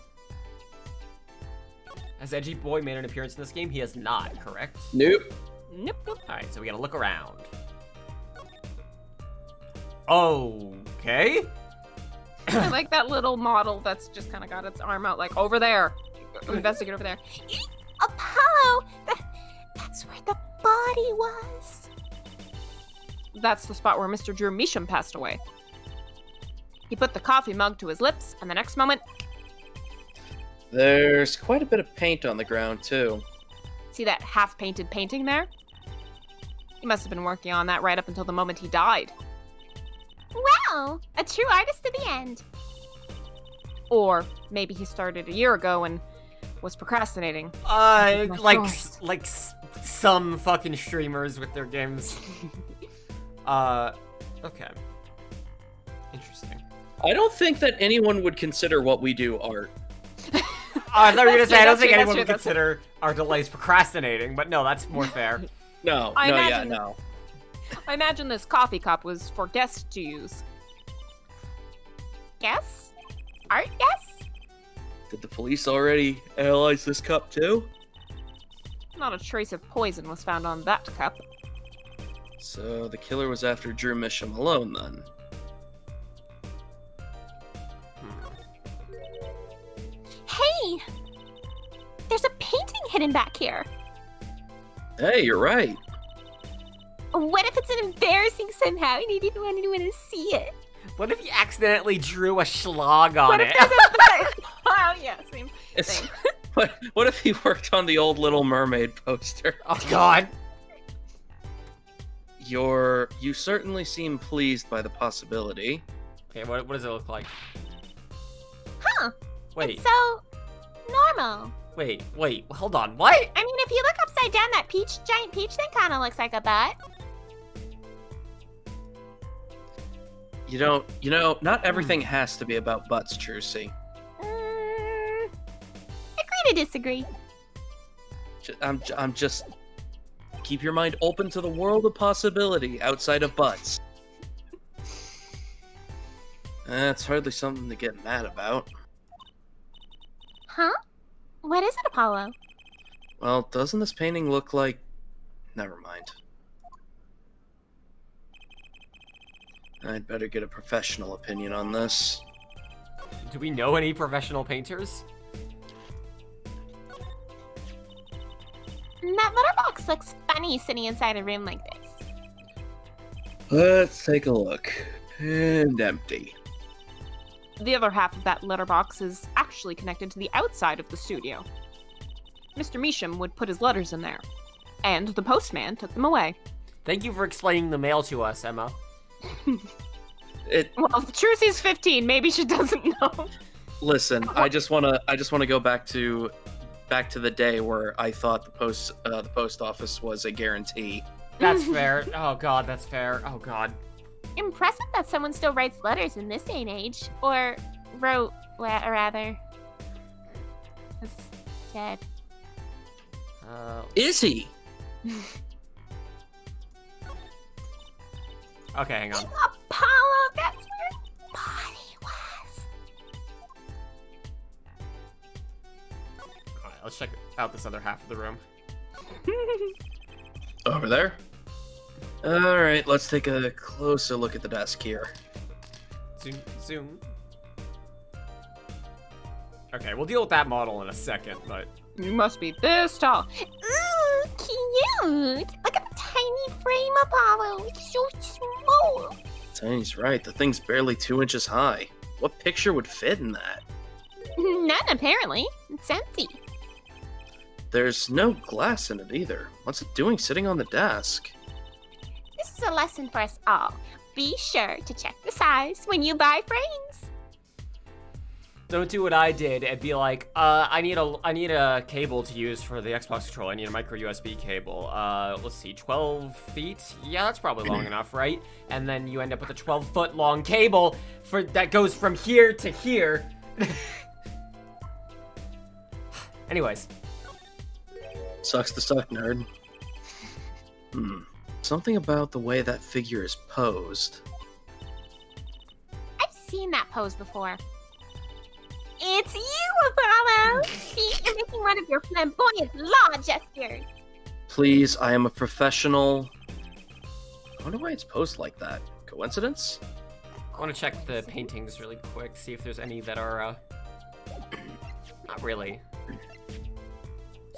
Has Edgy Boy made an appearance in this game? He has not, correct? Nope. Nope. Alright, so we gotta look around. Okay. I like that little model that's just kind of got its arm out, like, over there. Investigate over there. Apollo! That's where the body was. That's the spot where Mr. Drew Measham passed away. He put the coffee mug to his lips, and the next moment... There's quite a bit of paint on the ground, too. See that half-painted painting there? He must have been working on that right up until the moment he died. Wow! A true artist to the end. Or maybe he started a year ago and was procrastinating. Like some fucking streamers with their games. Okay. Interesting. I don't think that anyone would consider what we do art. I thought you were gonna say I don't That's think true, anyone that's would true. consider our delays procrastinating, but no, that's more fair. No, I no, imagine- yeah, no. I imagine this coffee cup was for guests to use. Guess? Art guess? Did the police already analyze this cup, too? Not a trace of poison was found on that cup. So the killer was after Drew Measham alone, then. Hey! There's a painting hidden back here. Hey, you're right. What if it's an embarrassing somehow and you didn't want anyone to see it? What if you accidentally drew a schlag on What it? if there's a... Oh, yeah, same. It's, Same. what if he worked on the old Little Mermaid poster? Oh god. You certainly seem pleased by the possibility. Okay, what does it look like? Huh. Wait, It's so... normal. wait, hold on, what? I mean, if you look upside down, that giant peach thing kind of looks like a butt. You know, not everything has to be about butts, Trucy. Agree to disagree. I'm just... Keep your mind open to the world of possibility outside of butts. That's hardly something to get mad about. Huh? What is it, Apollo? Well, doesn't this painting look like... Never mind. I'd better get a professional opinion on this. Do we know any professional painters? That letterbox looks funny sitting inside a room like this. Let's take a look. And empty. The other half of that letterbox is actually connected to the outside of the studio. Mr. Measham would put his letters in there, and the postman took them away. Thank you for explaining the mail to us, Emma. Well, Trucy's 15. Maybe she doesn't know. Listen, I just wanna go back to the day where I thought the post office was a guarantee. That's fair. Oh god, that's fair. Oh god. Impressive that someone still writes letters in this day and age. Or wrote, rather. Is dead. Is he? Okay, hang on. Apollo, that's where his body was. Alright, let's check out this other half of the room. Over there? Alright, let's take a closer look at the desk here. Zoom. Okay, we'll deal with that model in a second, but... You must be this tall. Ooh, cute. Look at the tiny frame, Apollo. It's so small. Tiny's right, the thing's barely 2 inches high. What picture would fit in that? None, apparently. It's empty. There's no glass in it either. What's it doing sitting on the desk? This is a lesson for us all. Be sure to check the size when you buy frames. Don't do what I did and be like, I need a cable to use for the Xbox controller. I need a micro USB cable. Let's see, 12 feet? Yeah, that's probably long enough, right? And then you end up with a 12-foot long cable that goes from here to here. Anyways. Sucks to suck, nerd. Something about the way that figure is posed. I've seen that pose before. It's you, Apollo! See, you're making one of your flamboyant law gestures. Please, I am a professional. I wonder why it's posed like that. Coincidence? I want to check the paintings really quick, see if there's any that are, not really.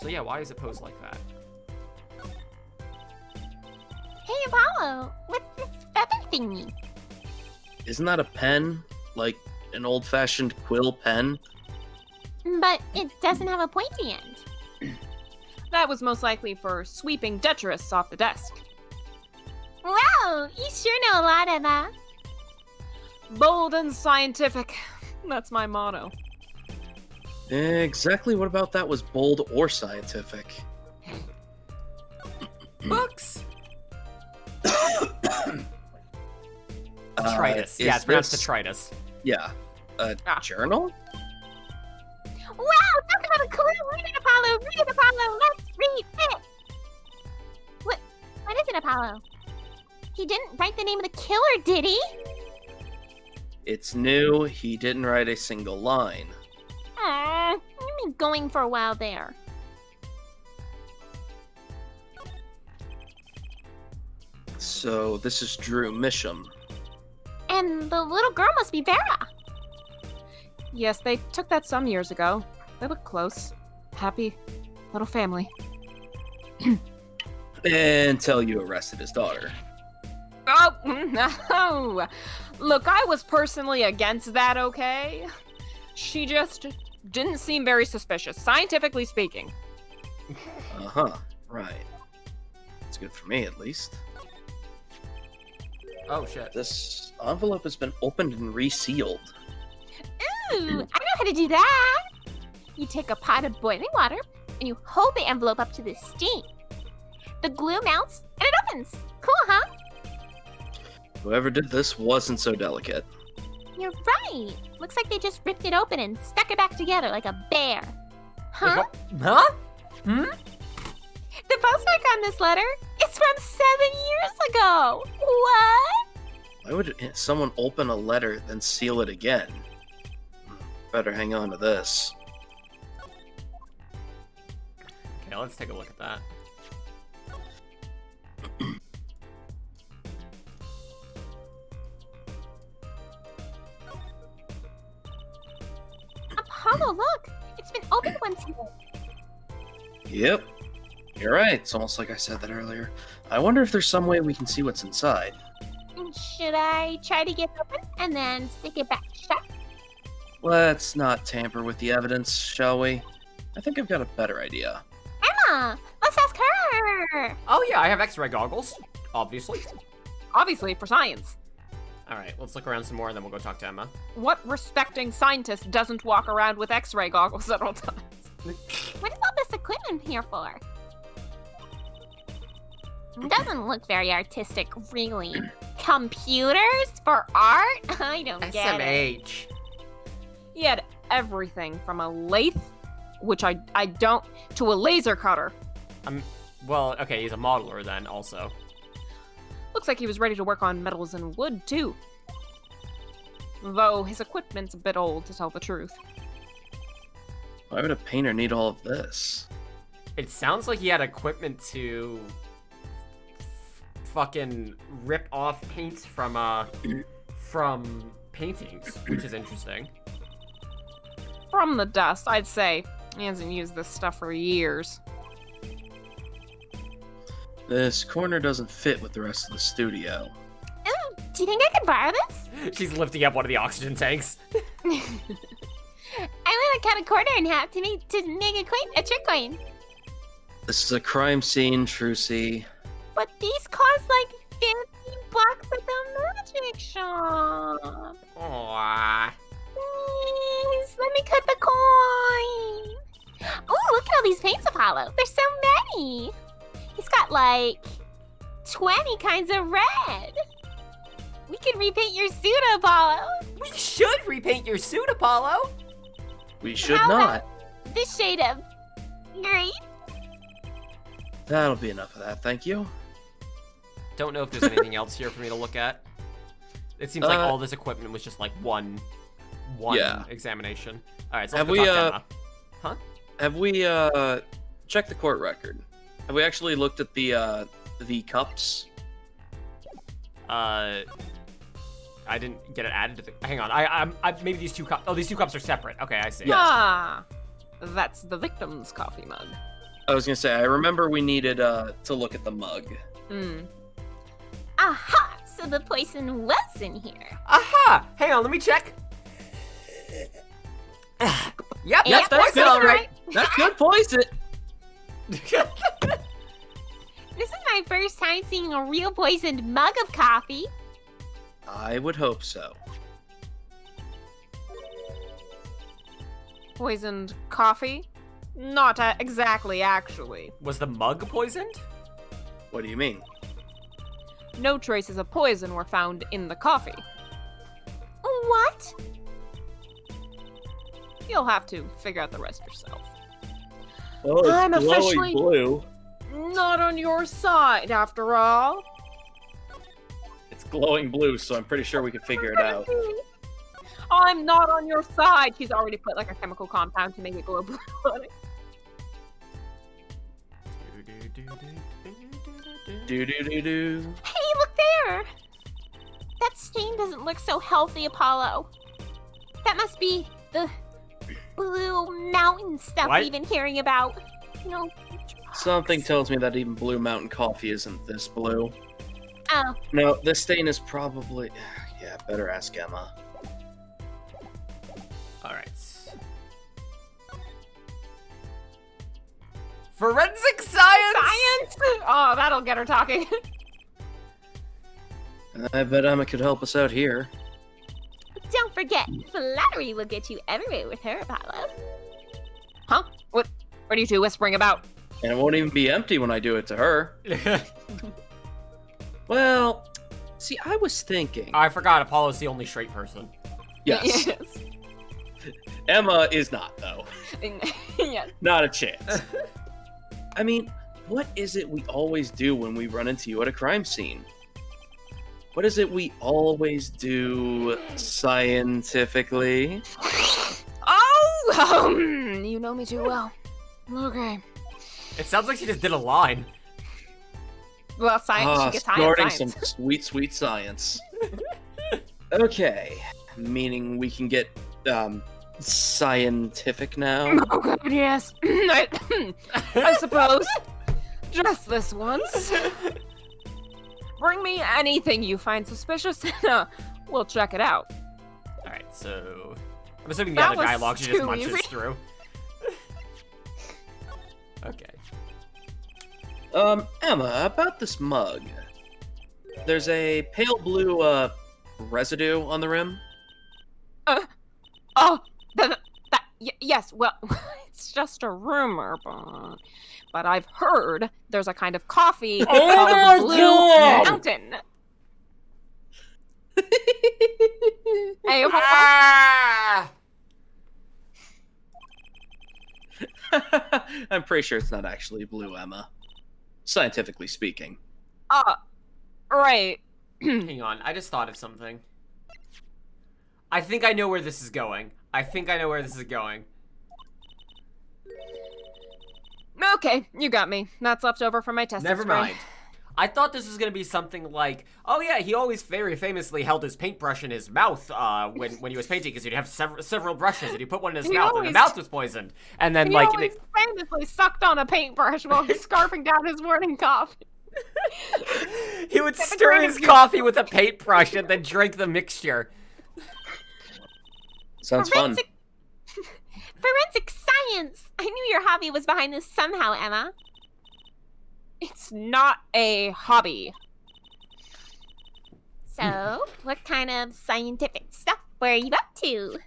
So yeah, why is it posed like that? Hey, Apollo, what's this feather thingy? Isn't that a pen? Like an old-fashioned quill pen? But it doesn't have a pointy end. That was most likely for sweeping detritus off the desk. Wow, you sure know a lot of that. Bold and scientific. That's my motto. Exactly what about that was bold or scientific? Books! Uh, Detritus. is Yeah, it's pronounced this- detritus. Yeah. A journal? Wow, talk about a clue. Read it, Apollo. Read it, Apollo. Let's read it. What is it, Apollo? He didn't write the name of the killer, did he? It's new. He didn't write a single line. Aw, you've been going for a while there. So this is Drew Misham. And the little girl must be Vera. Yes, they took that some years ago. They look close. Happy little family. Until you arrested his daughter. Oh, no. Look, I was personally against that, okay? She just didn't seem very suspicious, scientifically speaking. Uh-huh, right. It's good for me, at least. Oh shit. This envelope has been opened and resealed. Ooh, I know how to do that. You take a pot of boiling water and you hold the envelope up to the steam. The glue melts and it opens. Cool, huh? Whoever did this wasn't so delicate. You're right. Looks like they just ripped it open and stuck it back together like a bear. Huh? Huh? Hmm? The postmark on this letter is from 7 years ago. What? Why would someone open a letter then seal it again? Better hang on to this. Okay, let's take a look at that. Apollo, look. It's been opened once more. Yep. You're right. It's almost like I said that earlier. I wonder if there's some way we can see what's inside. Should I try to get it open and then stick it back shut? Let's not tamper with the evidence, shall we? I think I've got a better idea. Emma, let's ask her. Oh yeah, I have X-ray goggles. Obviously. Obviously, for science. All right, let's look around some more, and then we'll go talk to Emma. What respecting scientist doesn't walk around with X-ray goggles at all times? What is all this equipment here for? It doesn't look very artistic, really. Computers for art? I don't get it. SMH. He had everything from a lathe, which I don't, to a laser cutter. Well, okay, he's a modeler then, also. Looks like he was ready to work on metals and wood, too. Though his equipment's a bit old, to tell the truth. Why would a painter need all of this? It sounds like he had equipment to fucking rip off paints from paintings, which is interesting. From the dust, I'd say. He hasn't used this stuff for years. This corner doesn't fit with the rest of the studio. Ooh, do you think I could borrow this? She's lifting up one of the oxygen tanks. I want to cut a quarter in half to make a trick coin. This is a crime scene, Trucy. But these cost like $50 at the magic shop. Aww. Please, let me cut the coin. Oh, look at all these paints, Apollo. There's so many. He's got like 20 kinds of red. We could repaint your suit, Apollo. We should repaint your suit, Apollo. We should How not. about this shade of green? That'll be enough of that, thank you. Don't know if there's anything else here for me to look at. It seems like all this equipment was just like one Yeah. examination. All right, so Have let's we, go talk to Emma. Have we checked the court record? Have we actually looked at the cups? I didn't get it added to the. Hang on, I maybe these two cups. Oh, these two cups are separate. Okay, I see. Yes. Ah, that's the victim's coffee mug. I was gonna say, I remember we needed to look at the mug. Hmm. Aha! So the poison was in here. Aha! Hang on, let me check. Yep, Yep, that's poison, all right. That's good poison. This is my first time seeing a real poisoned mug of coffee. I would hope so. Poisoned coffee? Not exactly, actually. Was the mug poisoned? What do you mean? No traces of poison were found in the coffee. What? You'll have to figure out the rest yourself. Oh, it's I'm glowing officially- blue. Not on your side, after all. It's glowing blue, so I'm pretty sure we can figure it out. I'm not on your side. She's already put like a chemical compound to make it glow blue on it. Do do do do. Hey, look there! That stain doesn't look so healthy, Apollo. That must be the blue mountain stuff What? we've been hearing about. No. Something tells me that even Blue Mountain coffee isn't this blue. Oh, No, this stain is probably... Yeah, better ask Emma. All right. Forensic science. Science? Oh, that'll get her talking. I bet Emma could help us out here. don't forget, flattery will get you everywhere with her, Apollo. Huh? What are you two whispering about? And it won't even be empty when I do it to her. Well, see, I was thinking... I forgot Apollo's the only straight person. Yes. Emma is not, though. Yes. Not a chance. I mean, what is it we always do when we run into you at a crime scene? What is it we always do scientifically? Oh, you know me too well. Okay. It sounds like she just did a line. Well, science. She gets high in snorting science. some sweet, sweet science. Okay, meaning we can get scientific now. Oh god, yes. I suppose. Just this once. Bring me anything you find suspicious, and we'll check it out. All right, so I'm assuming the That other was dialogue she just too munches easy. through. Okay. Emma, about this mug. There's a pale blue residue on the rim. Oh, yes. Well, it's just a rumor, but I've heard there's a kind of coffee called Blue Mountain. Hey, Ah! I'm pretty sure it's not actually blue, Emma. Scientifically speaking. Right. Hang on, I just thought of something. I think I know where this is going. Okay, you got me. That's left over from my test. Never mind. I thought this was gonna be something like, oh yeah, he always very famously held his paintbrush in his mouth when he was painting, because he'd have several brushes, and he put one in his mouth, and the mouth was poisoned. And then he always famously sucked on a paintbrush while he's scarfing down his morning coffee. He would stir his coffee with a paintbrush and then drink the mixture. Sounds fun. Forensic science! I knew your hobby was behind this somehow, Emma. It's not a hobby. So, what kind of scientific stuff were you up to?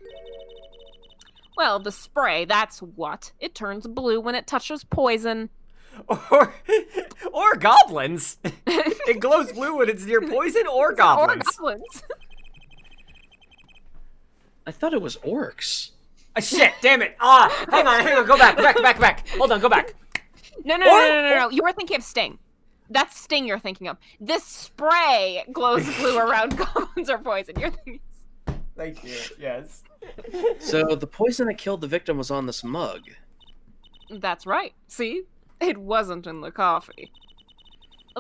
Well, the spray, that's what. It turns blue when it touches poison. Or goblins. It glows blue when it's near poison or goblins. Or goblins. I thought it was orcs. Shit, damn it. Hang on, go back. Hold on, go back. No. You were thinking of Sting. That's Sting you're thinking of. This spray glows blue around goblins or poison. You're thinking. Thank you, yes. So the poison that killed the victim was on this mug. That's right. See? It wasn't in the coffee.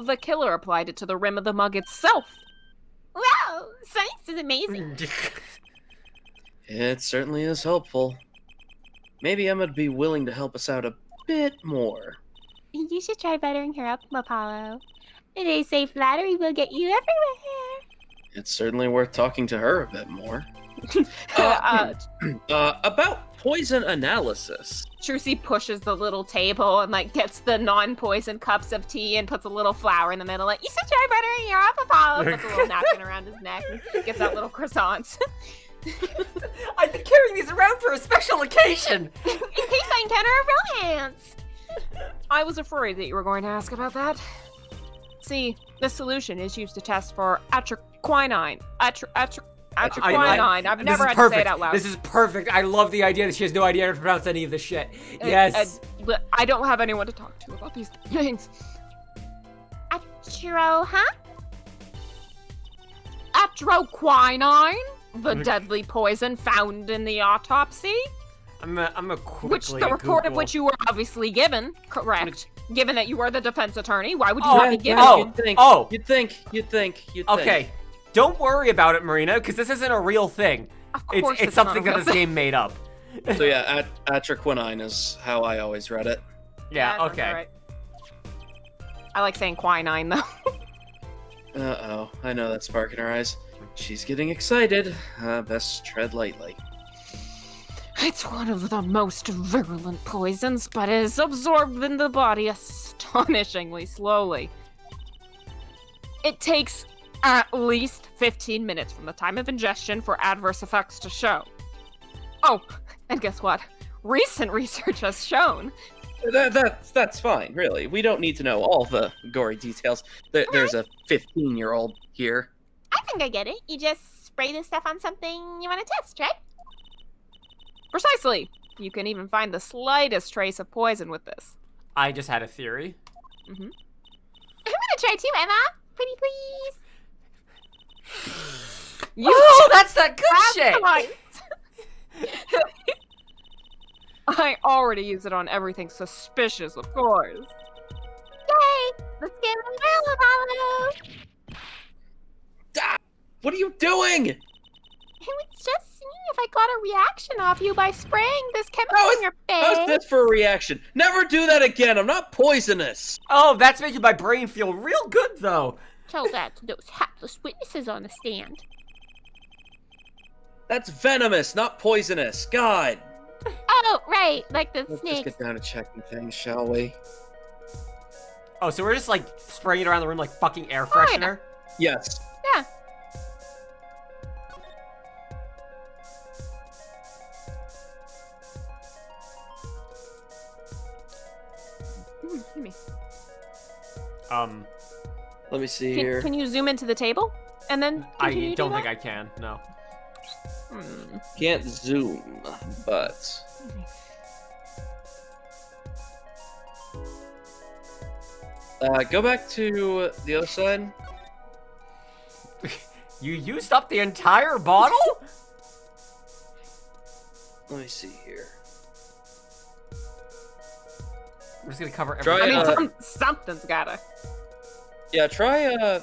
The killer applied it to the rim of the mug itself. Wow, science is amazing. It certainly is helpful. Maybe Emma'd be willing to help us out a bit more. You should try buttering her up, Apollo. They say flattery will get you everywhere. It's certainly worth talking to her a bit more. About poison analysis. Trucy pushes the little table and gets the non-poison cups of tea and puts a little flour in the middle. You should try buttering your up, Apollo. Puts a little napkin around his neck and gets out little croissants. I've been carrying these around for a special occasion. In case I encounter a romance. I was afraid that you were going to ask about that. See, this solution is used to test for atroquinine. Atroquinine. I've never had to say it out loud. This is perfect. I love the idea that she has no idea how to pronounce any of this shit. Yes. But I don't have anyone to talk to about these things. Atroquinine? The deadly poison found in the autopsy? I'm a quickly the report of which you were obviously given, correct? Given that you are the defense attorney, why would you not be given? You'd think. Okay, don't worry about it, Marina, because this isn't a real thing. Of course it's something that this game made up. So yeah, atroquinine is how I always read it. Yeah, okay. Right. I like saying quinine, though. Uh-oh, I know that spark in her eyes. She's getting excited. Best tread lightly. It's one of the most virulent poisons, but is absorbed in the body astonishingly slowly. It takes at least 15 minutes from the time of ingestion for adverse effects to show. Oh, and guess what? Recent research has shown... That's fine, really. We don't need to know all the gory details. There's a 15-year-old here. I think I get it. You just spray this stuff on something you want to test, right? Precisely. You can even find the slightest trace of poison with this. I just had a theory. I'm gonna try too, Emma. Pretty please. That's that good shit! I already use it on everything suspicious, of course. Yay! Let's get it real, Apollo! What are you doing? I was just seeing if I got a reaction off you by spraying this chemical in your face. How's this for a reaction? Never do that again. I'm not poisonous. Oh, that's making my brain feel real good, though. Tell that to those hapless witnesses on the stand. That's venomous, not poisonous. God. Oh, right, like the Let's snakes. just get down to checking things, shall we? Oh, so we're just spraying it around the room like fucking air freshener? Yes. Yeah. Give me. Let me see here. Can you zoom into the table and then I continue to don't do think that? I can. No. Can't zoom, but go back to the other side. You used up the entire bottle? Let me see here. I'm just gonna cover Try, everything. I mean, something's gotta. Yeah, try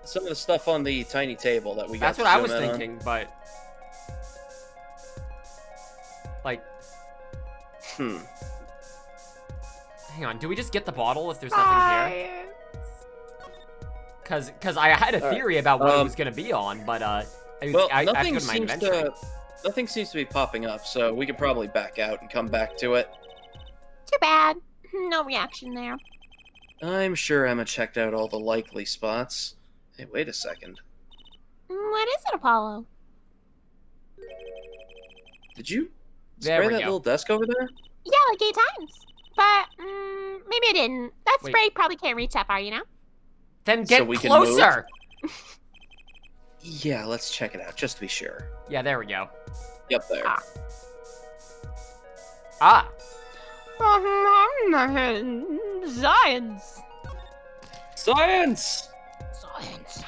some of the stuff on the tiny table that we got. That's what I was thinking, but like, hang on. Do we just get the bottle if there's nothing here? Cause I had a theory about what it was gonna be on, but Well, I have to nothing go to my seems inventory. nothing seems to be popping up, so we could probably back out and come back to it. Too bad. No reaction there. I'm sure Emma checked out all the likely spots. Hey, wait a second. What is it, Apollo? Did you There spray we that go. little desk over there? Yeah, like 8 times. But maybe I didn't. That Wait. spray probably can't reach that far, you know? Then So get we can move? closer. Yeah, let's check it out, just to be sure. Yeah, there we go. Yep, there. Ah, Science. Science! Science.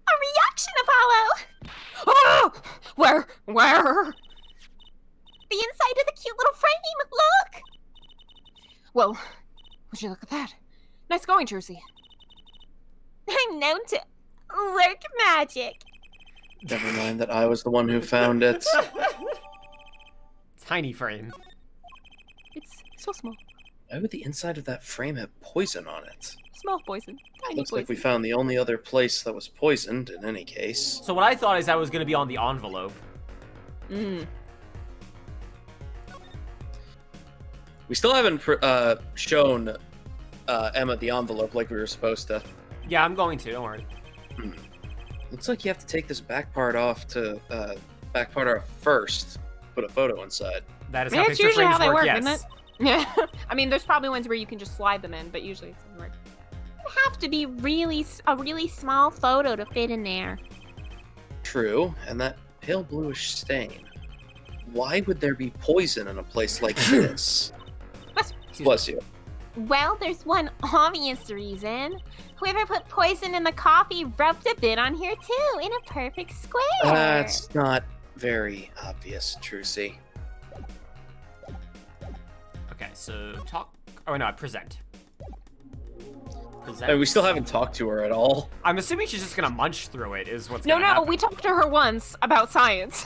A reaction, Apollo! Oh! Where? The inside of the cute little frame! Look! Well, would you look at that? Nice going, Trucy. I'm known to work magic. Never mind that I was the one who found it. tiny frame. It's so small. Why would the inside of that frame have poison on it? Small poison. Tiny Looks poison. like we found the only other place that was poisoned, in any case. So what I thought is that was gonna be on the envelope. We still haven't shown Emma the envelope like we were supposed to. Yeah, I'm going to. Don't worry. Looks like you have to take this back part off first. Put a photo inside. That is I how mean, that's picture usually frames how they work. work, Yes. isn't it? Yeah. I mean, there's probably ones where you can just slide them in, but usually it doesn't work. It'd have to be a really small photo to fit in there. True, and that pale bluish stain. Why would there be poison in a place like this? Bless you. Well, there's one obvious reason. Whoever put poison in the coffee rubbed a bit on here too, in a perfect square. That's not very obvious, Trucy. Okay, so talk. Oh no, present. Present. And we still haven't talked to her at all. I'm assuming she's just gonna munch through it. Is what's No, gonna no, happen. we talked to her once about science.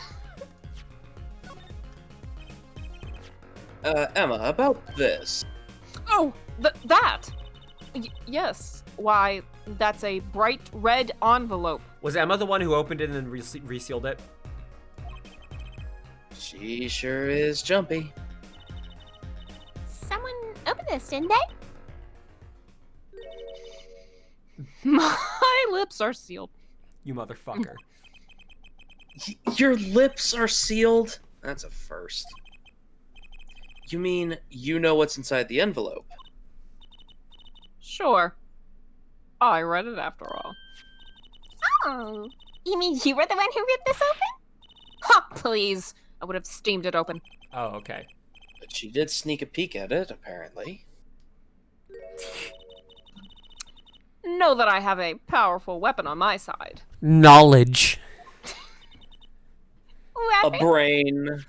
Emma, about this. Oh, that. Yes. Why, that's a bright red envelope. Was Emma the one who opened it and then resealed it? She sure is jumpy. Someone opened this, didn't they? My lips are sealed. You motherfucker. Your lips are sealed? That's a first. You mean you know what's inside the envelope? Sure. I read it after all. Oh, you mean you were the one who ripped this open? Ha! Please. I would have steamed it open. Oh, okay. But she did sneak a peek at it, apparently. Know that I have a powerful weapon on my side. Knowledge. A Weapon? brain.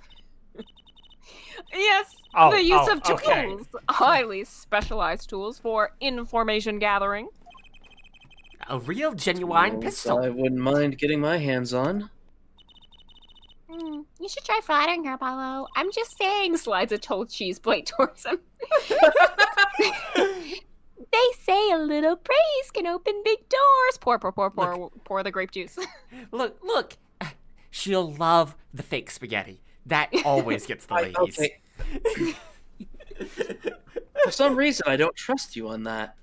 Yes, Oh, the use oh, of tools. okay. Highly specialized tools for information gathering. A real genuine Tools pistol. I wouldn't mind getting my hands on. You should try flattering her, Apollo. I'm just saying. Slides a told cheese plate towards him. They say a little praise can open big doors. Pour the grape juice. Look. She'll love the fake spaghetti. That always gets the ladies. Okay. For some reason, I don't trust you on that.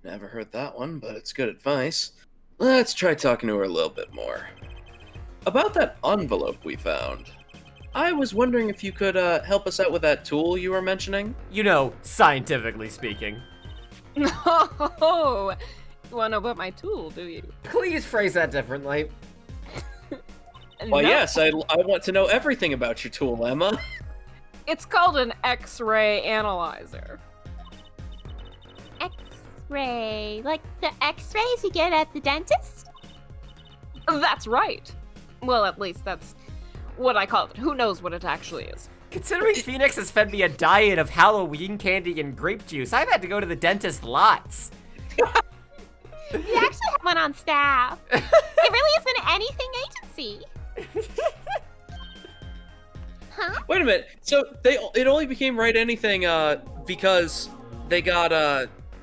Never heard that one, but it's good advice. Let's try talking to her a little bit more. About that envelope we found. I was wondering if you could help us out with that tool you were mentioning. You know, scientifically speaking. No! You wanna know about my tool, do you? Please phrase that differently. Well, No. yes, I want to know everything about your tool, Emma. It's called an X-ray analyzer. X-ray. Like the X-rays you get at the dentist? That's right. Well, at least that's what I call it. Who knows what it actually is? Considering Phoenix has fed me a diet of Halloween candy and grape juice, I've had to go to the dentist lots. We actually have one on staff. It really isn't an anything agency. Huh? Wait a minute. So it only became right anything because they got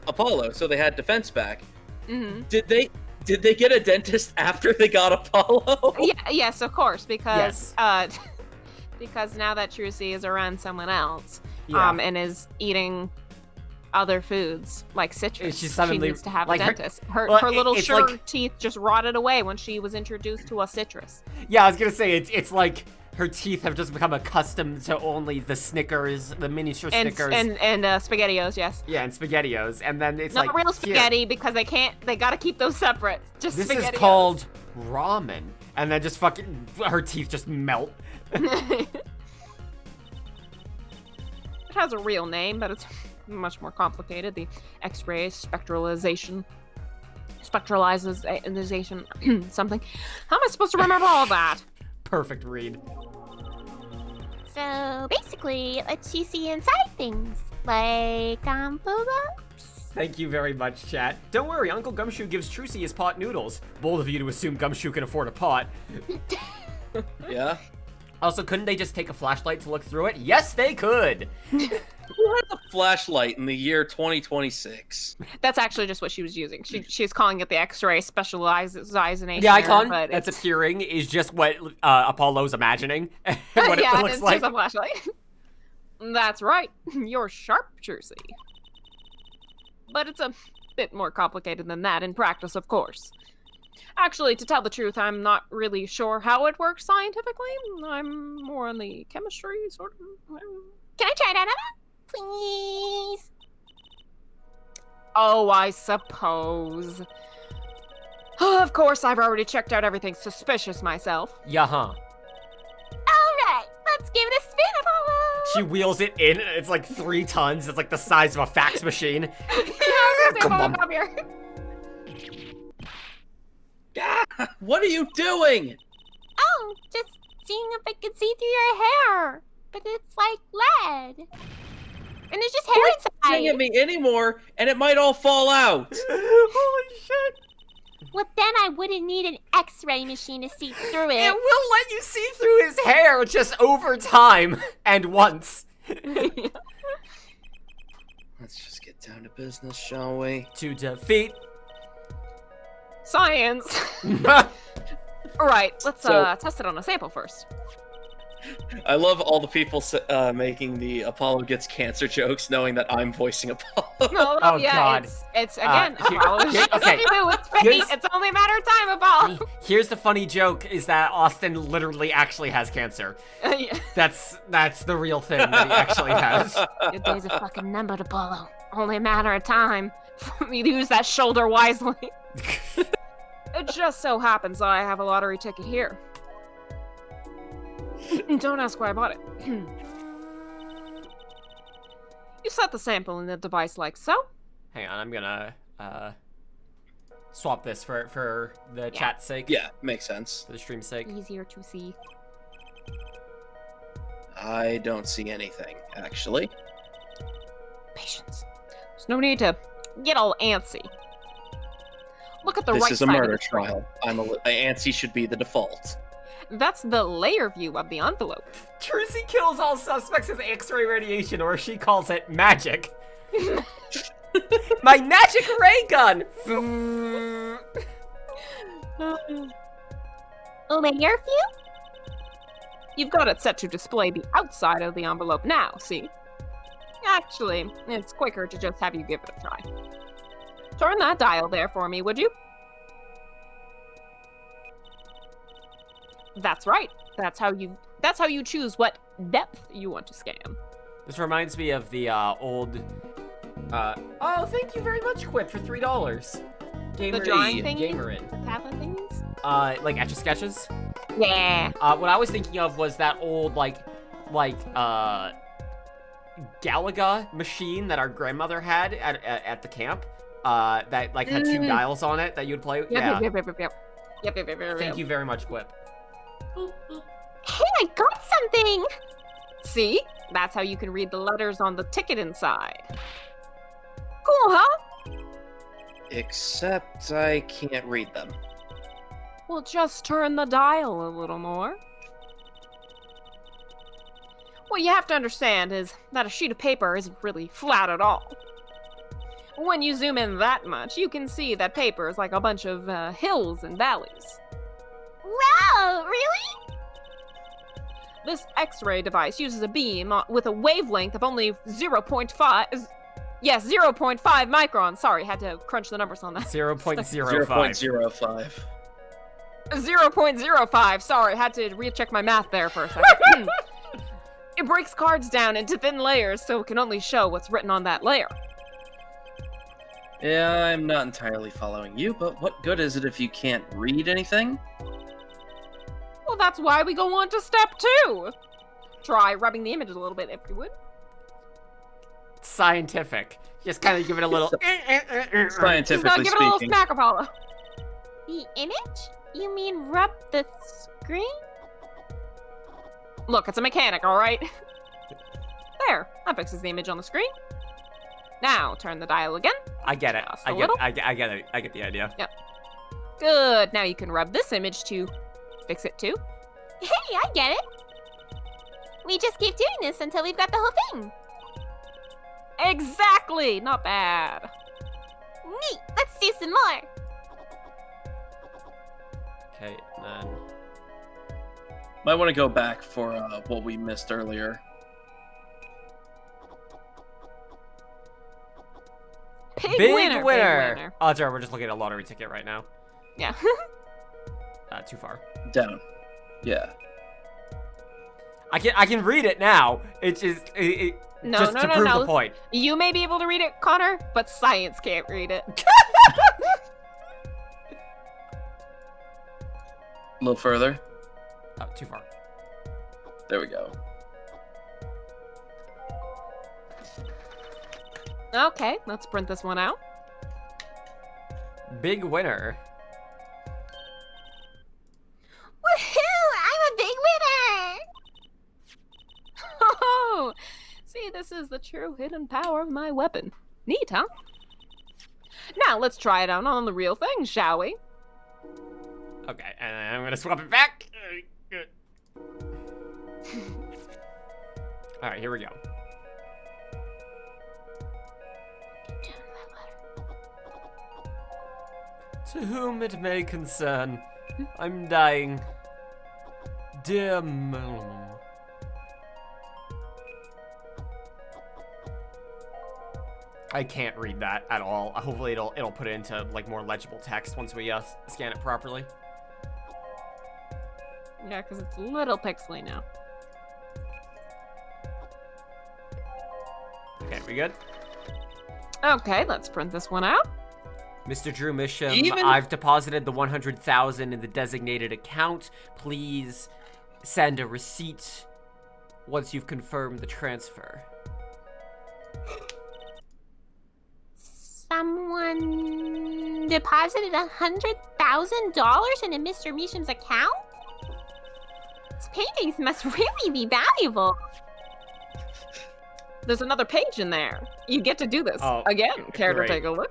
Apollo, so they had defense back. Mm-hmm. Did they get a dentist after they got Apollo? Yeah, yes, of course, because Yes. because now that Trucy is around someone else, Yeah. and is eating other foods like citrus, She suddenly- needs to have like a her- dentist. Her well, little it's sugar like- teeth just rotted away when she was introduced to a citrus. Yeah, I was gonna say, it's like her teeth have just become accustomed to only the Snickers, the miniature And Snickers. SpaghettiOs, yes. Yeah, and SpaghettiOs, and then it's Not like, real here, spaghetti because they gotta keep those separate. Just this SpaghettiOs. is called ramen, and then just fucking, her teeth just melt. It has a real name, but it's much more complicated. The X-ray spectralization, something. How am I supposed to remember all that? Perfect read. So basically, it lets you see inside things, like envelopes. Thank you very much, chat. Don't worry, Uncle Gumshoe gives Trucy his pot noodles. Bold of you to assume Gumshoe can afford a pot. Yeah. Also, couldn't they just take a flashlight to look through it? Yes, they could! Who has a flashlight in the year 2026? That's actually just what she was using. She's calling it the X-ray specialization. The icon but that's it's- appearing is just what Apollo's imagining. What yeah, it looks it's like. just a flashlight. That's right. You're sharp, Jersey. But it's a bit more complicated than that in practice, of course. Actually, to tell the truth, I'm not really sure how it works scientifically. I'm more on the chemistry, sort of. Can I try it out, Emma? Please. Oh, I suppose. Of course, I've already checked out everything suspicious myself. Yeah-huh. All right, let's give it a spin, Apollo. She wheels it in, and it's like 3 tons. It's like the size of a fax machine. Come on. Come here. Ah, what are you doing? Oh, just seeing if I can see through your hair. But it's like lead. And there's just hair Sing at inside. me anymore, and it might all fall out. Holy shit. Well, then I wouldn't need an X-ray machine to see through It it. will let you see through his hair just over time and once. Let's just get down to business, shall we? To defeat. Science. Alright, let's So- test it on a sample first. I love all the people making the Apollo gets cancer jokes, knowing that I'm voicing Apollo. No, Oh, yeah, God. It's again, here- Apollo. here- okay. It's fate. Here's- It's only a matter of time, Apollo. Here's the funny joke, is that Austin literally actually has cancer. Yeah. That's the real thing that he actually has. Your day's a fucking number, Apollo. Only a matter of time for me to use that shoulder wisely. It just so happens that I have a lottery ticket here. Don't ask why I bought it. You set the sample in the device like so. Hang on, I'm gonna swap this for the chat's sake. Yeah, makes sense. For the stream's sake. Easier to see. I don't see anything, actually. Patience. There's no need to get all antsy. Look at the This right is a side of murder the screen. trial. ANSI should be the default. That's the layer view of the envelope. Trucy kills all suspects with X-ray radiation, or she calls it magic. My magic ray gun! Layer view? You've got it set to display the outside of the envelope now, see? Actually, it's quicker to just have you give it a try. Turn that dial there for me, would you? That's right. That's how you choose what depth you want to scan. This reminds me of the old. Oh, thank you very much, Quip, for $3. Gamer The drawing in, thingy? Gamer in. The tablet things? Like Etch a Sketches. Yeah. What I was thinking of was that old Galaga machine that our grandmother had at the camp. That like had 2 dials on it that you'd play. Yeah. Yep. Thank you very much, Quip. Hey, I got something! See? That's how you can read the letters on the ticket inside. Cool, huh? Except I can't read them. Well, just turn the dial a little more. What you have to understand is that a sheet of paper isn't really flat at all. When you zoom in that much, you can see that paper is like a bunch of hills and valleys. Wow, really? This X-ray device uses a beam with a wavelength of only 0.5. Yes, 0.5 microns. Sorry, had to crunch the numbers on that. 0.05. 0.05. 0.05. Sorry, had to recheck my math there for a second. It breaks cards down into thin layers so it can only show what's written on that layer. Yeah, I'm not entirely following you, but what good is it if you can't read anything? Well, that's why we go on to step 2. Try rubbing the image a little bit, if you would. Scientific. Just kind of give it a little. Just Scientifically give it a little speaking. smack, Apollo. The image? You mean rub the screen? Look, it's a mechanic, all right? There, that fixes the image on the screen. Now, turn the dial again. I get it. Just a I get little. it. I get the idea. Good. Now you can rub this image to fix it too. Hey, I get it. We just keep doing this until we've got the whole thing. Exactly. Not bad. Neat. Let's do some more. Okay, and then. Might want to go back for what we missed earlier. Big winner. Oh, sorry, we're just looking at a lottery ticket right now. Yeah. Too far. Down. Yeah. I can read it now. It's just No, just no, to no, prove no. the point. You may be able to read it, Connor, but science can't read it. A little further. Oh, too far. There we go. Okay, let's print this one out. Big winner. Woohoo! I'm a big winner! Oh, see, this is the true hidden power of my weapon. Neat, huh? Now let's try it out on the real thing, shall we? Okay, and I'm gonna swap it back. All right, here we go. To whom it may concern, I'm dying. Dear Melon. I can't read that at all. Hopefully it'll put it into like more legible text once we scan it properly. Yeah, because it's a little pixely now. Okay, we good? Okay, let's print this one out. Mr. Drew Misham, Even- I've deposited the 100,000 in the designated account. Please send a receipt once you've confirmed the transfer. Someone deposited $100,000 into Mr. Misham's account? These paintings must really be valuable. There's another page in there. You get to do this. Oh, Again, care to great. take a look?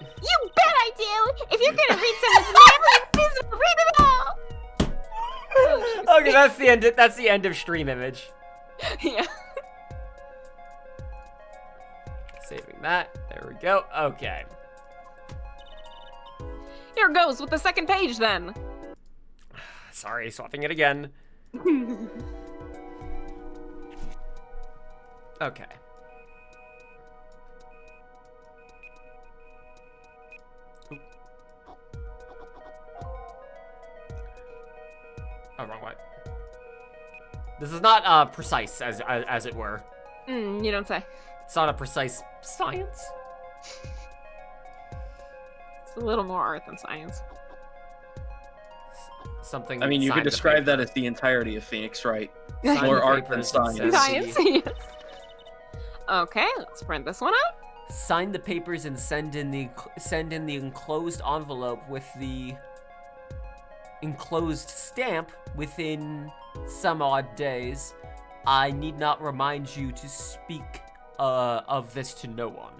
You bet I do! If you're gonna read someone's memory, please read it all! Oh, Okay, that's the end. That's the end of stream image. yeah. Saving that. There we go. Okay. Here goes with the second page then. Sorry, swapping it again. Okay. Oh, wrong way. This is not precise, as it were. You don't say. It's not a precise science. It's a little more art than science. Something. I mean, you inside could the describe that paper. as the entirety of Phoenix, right? Sign More the art than papers and science. send Science, the- yes. Okay, let's print this one out. Sign the papers and send in the enclosed envelope with the enclosed stamp within some odd days. I need not remind you to speak of this to no one.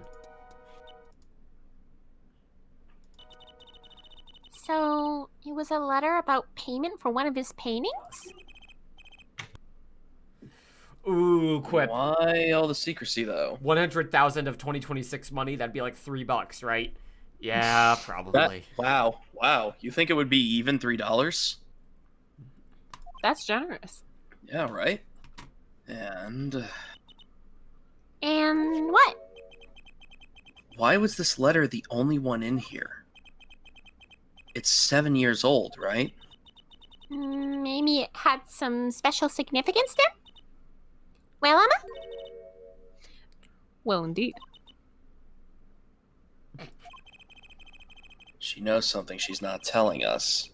So, it was a letter about payment for one of his paintings? Ooh, quip. Why all the secrecy, though? 100,000 of 2026 money, that'd be like $3, right? Yeah, probably. Wow. You think it would be even $3? That's generous. Yeah, right? And And what? why was this letter the only one in here? It's 7 years old, right? Maybe it had some special significance then? Well, Emma? Well, indeed. She knows something she's not telling us.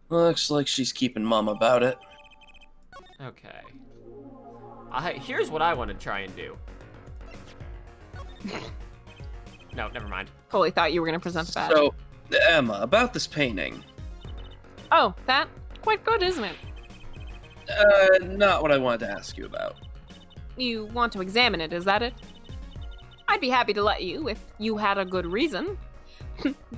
Looks like she's keeping mum about it. Okay. Here's what I want to try and do. No, never mind. Totally thought you were going to present that. So, Emma, about this painting. Oh, that? Quite good, isn't it? Not what I wanted to ask you about. You want to examine it, is that it? I'd be happy to let you if you had a good reason.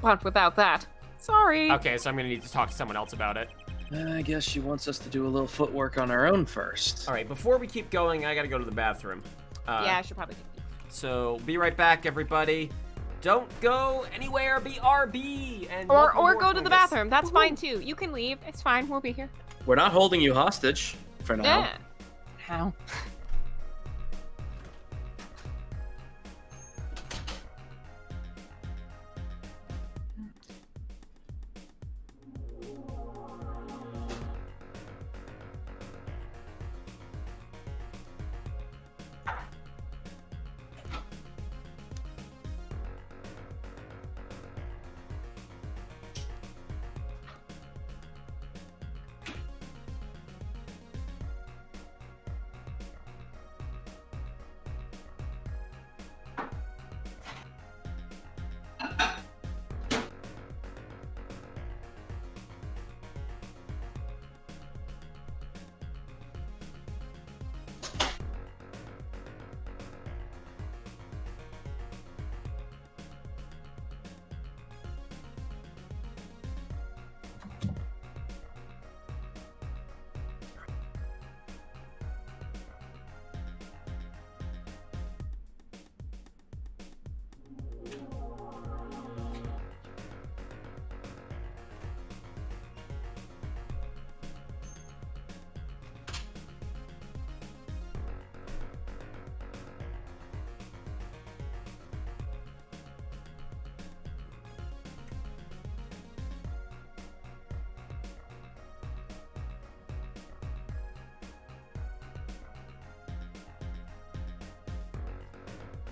But without that, sorry. Okay, so I'm gonna need to talk to someone else about it. I guess she wants us to do a little footwork on our own first. All right, before we keep going, I gotta go to the bathroom. Yeah, I should probably. So be right back, everybody. Don't go anywhere. BRB and Or welcome aboard, go to the Fungus. bathroom. That's fine too. You can leave. It's fine. We'll be here. We're not holding you hostage for now. Yeah. How?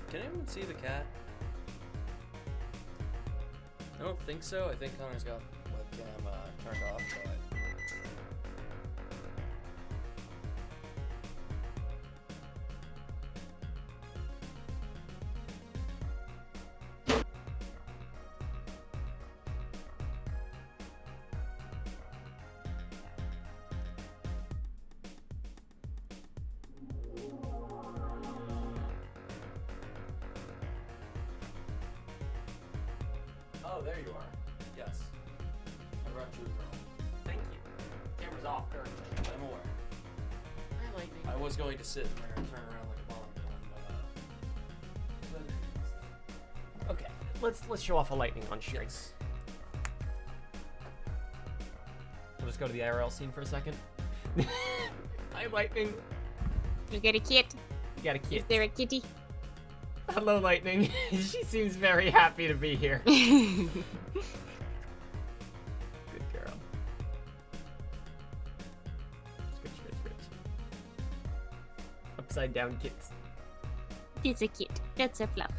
Can anyone see the cat? I don't think so. I think Connor's got webcam turned off, but... Oh, there you are. Yes. I brought you a girl. Thank you. Camera's off currently. I'm aware. Hi, Lightning. I was going to sit in there and turn around like a bomb gun, but Okay, let's show off a lightning on stream. yes. We'll just go to the IRL scene for a second. Hi, Lightning. You get a kit? You got a Is kid. there a kitty? Hello, Lightning. She seems very happy to be here. Good Good girl. upside down kits. It's a cute. That's a fluff.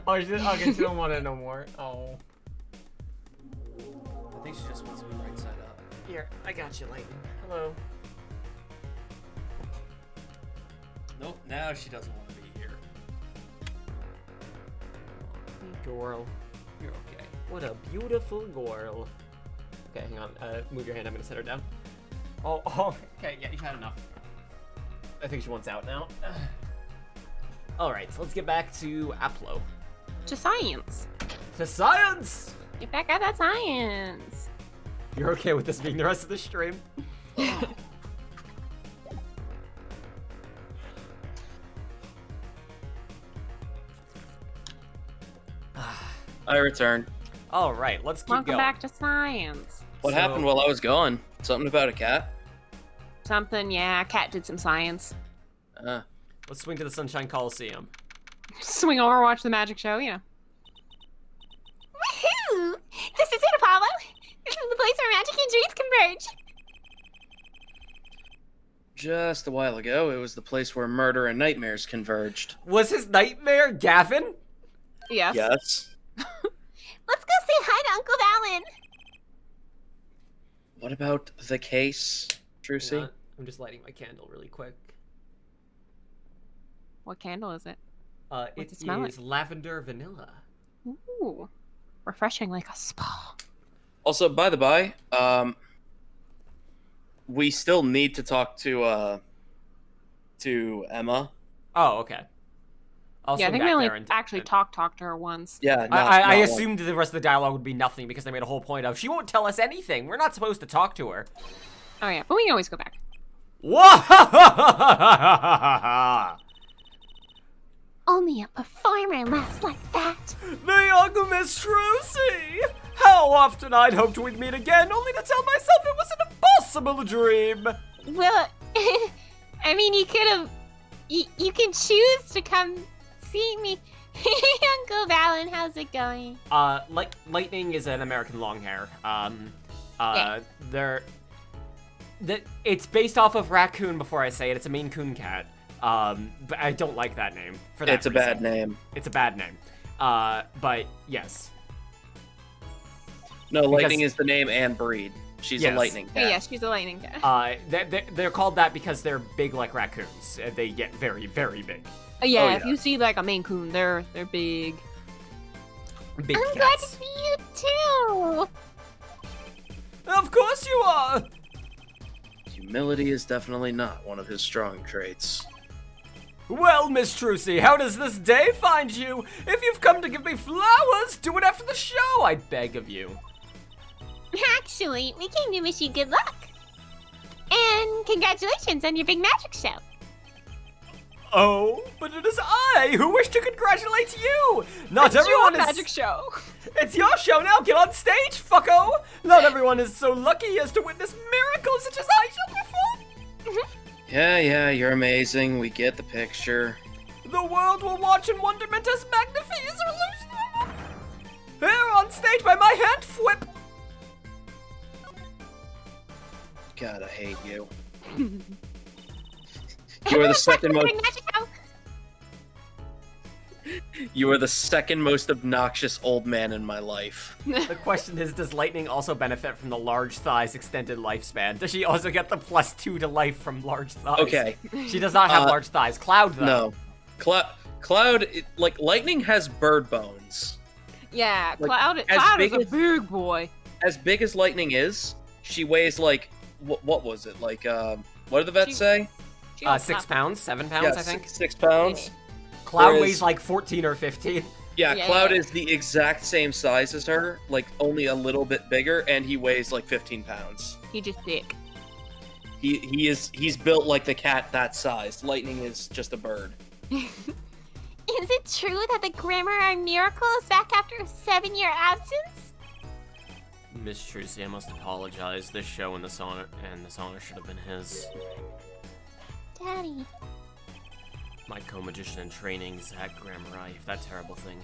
Oh, she don't want it no more. Oh. I think she just wants to be right side up. Here, I got you, Lightning. Hello. Nope, now she doesn't want to be here. Girl. You're okay. What a beautiful girl. Okay, hang on. Move your hand. I'm gonna set her down. Oh, okay. Yeah, you've had enough. I think she wants out now. All right, so let's get back to Aplo. To science. To science! Get back at that science. You're okay with this being the rest of the stream? I return. All right, let's keep Welcome going. back to science. What So- happened while I was gone? Something about a cat? Something, yeah. Cat did some science. Let's swing to the Sunshine Coliseum. Swing over, watch the magic show, you know. Woohoo! This is it, Apollo. This is the place where magic and dreams converge. Just a while ago, it was the place where murder and nightmares converged. Was his nightmare Gavin? Yes. Yes. Let's go say hi to Uncle Valen. What about the case, Hang Trucy? on, I'm just lighting my candle really quick. What candle is it? It What's it smell is lavender vanilla. Ooh. Refreshing like a spa. Also, by the by, we still need to talk to Emma. Oh, okay. I'll Yeah, I swing think back we only there and actually talked to her once. Yeah, I assumed the rest of the dialogue would be nothing because they made a whole point of she won't tell us anything. We're not supposed to talk to her. Oh yeah, but we can always go back. Wah! Only a performer laughs like that. The young Miss Trucy! How often I'd hoped we'd meet again, only to tell myself it was an impossible dream! Well, I mean, you could have. You can choose to come see me. Uncle Valen, how's it going? Lightning is an American Longhair. Yeah. It's based off of Raccoon before I say it. It's a Maine Coon cat. But I don't like that name for that It's a reason. bad name. It's a bad name. But yes. No, Lightning is the name and breed. She's Yes. a lightning cat. Yeah, she's a lightning cat. They're called that because they're big like raccoons. They get very, very big. Yeah, Oh, if yeah. you see like a Maine Coon, they're big. Big I'm glad to cats. see you too. Of course you are! Humility is definitely not one of his strong traits. Well, Miss Trucy, how does this day find you? If you've come to give me flowers, do it after the show, I beg of you. Actually, we came to wish you good luck. And congratulations on your big magic show. Oh, but it is I who wish to congratulate you! Not It's your everyone is... magic show. It's your show now, get on stage, fucko! Not everyone is so lucky as to witness miracles such as I shall perform! Yeah, you're amazing. We get the picture. The world will watch in wonderment as magnificent illusion. Here on stage by my hand, whip! God, I hate you. You are the second most. Big magic show. You are the second most obnoxious old man in my life. The question is, does Lightning also benefit from the large thighs extended lifespan? Does she also get the +2 to life from large thighs? Okay, She does not have large thighs. Cloud, though. no. Cloud, like Lightning has bird bones. Yeah, Like, Cloud as is big a as- big boy. As big as Lightning is, she weighs like what was it? Like what did the vet She- say? She was 6 tough. pounds, 7 pounds, Yeah, I think. 6 pounds. Cloud Whereas- weighs like 14 or 15. Yeah, Yeah, Cloud yeah. is the exact same size as her, like only a little bit bigger, and he weighs like 15 pounds. He just thick. He's built like the cat that size. Lightning is just a bird. Is it true that the Grammar Miracle is back after a 7-year absence? Miss Trucy, I must apologize. This show and this honor should have been his. Daddy. My co-magician in training, Zach Grammari, if that terrible thing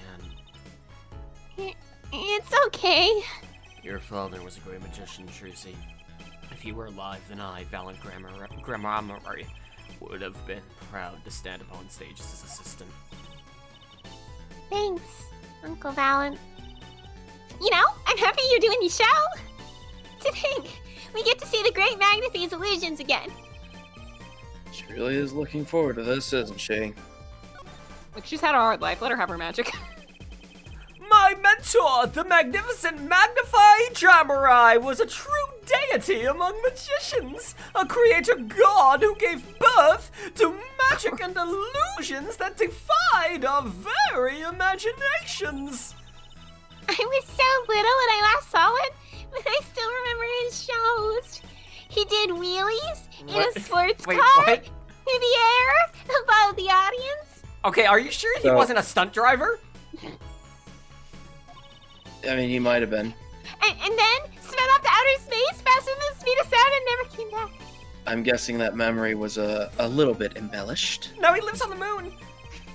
hadn't. It's okay. Your father was a great magician, Trucy. If he were alive, then I, Valiant Grammar, would have been proud to stand upon stage as his assistant. Thanks, Uncle Valen. You know, I'm happy you're doing the show. To think, we get to see the great Magnifi's illusions again. She really is looking forward to this, isn't she? Like, she's had a hard life. Let her have her magic. My mentor, the magnificent Magnify Jamurai, was a true deity among magicians, a creator god who gave birth to magic and illusions that defied our very imaginations. I was so little when I last saw it, but I still remember his shows. He did wheelies in What? a sports Wait, car what? through the air above the audience. Okay, are you sure he So- wasn't a stunt driver? I mean, he might have been. And then sped off to outer space faster than the speed of sound and never came back. I'm guessing that memory was a little bit embellished. Now he lives on the moon.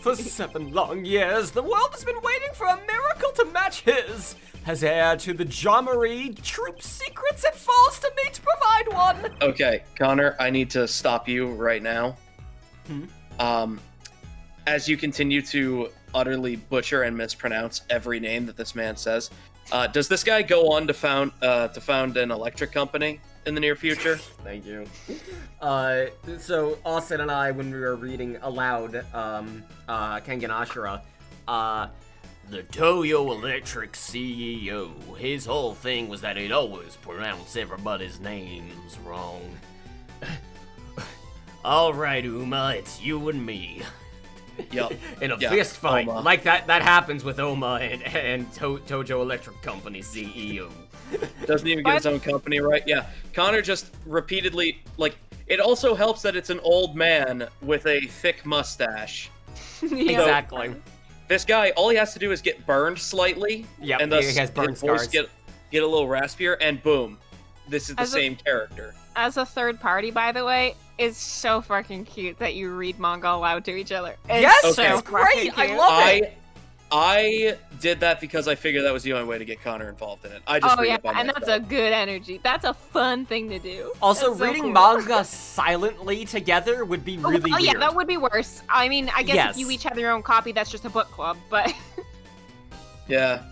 For 7 long years, the world has been waiting for a miracle to match his. As heir to the Jamboree troop secrets, it falls to me to provide one. Okay, Connor, I need to stop you right now. As you continue to utterly butcher and mispronounce every name that this man says, does this guy go on to found an electric company in the near future? Thank you. So Austin and I, when we were reading aloud, Kengan Ashura, the Toyo Electric CEO, his whole thing was that he'd always pronounce everybody's names wrong. All right, Uma, it's you and me. Yup. In a Yeah, fist fight, Oma. like that happens with Oma and Tojo Electric Company CEO. Doesn't even get his own company right. Yeah, Connor just repeatedly, like, it also helps that it's an old man with a thick mustache. Exactly. This guy, all he has to do is get burned slightly, Yep, and he thus has burn his voice scars. get a little raspier, and boom, this is the As a- same character. As a third party, by the way, it's so fucking cute that you read manga aloud to each other. It's Yes, so Okay. it's great. fucking I cute. love it. I did that because I figured that was the only way to get Connor involved in it. I just Oh read yeah, it by and that's a myself. good energy. That's a fun thing to do. Also, That's so reading cool. manga silently together would be really Oh yeah, weird. that would be worse. I mean, I guess Yes. if you each have your own copy, that's just a book club. But Yeah.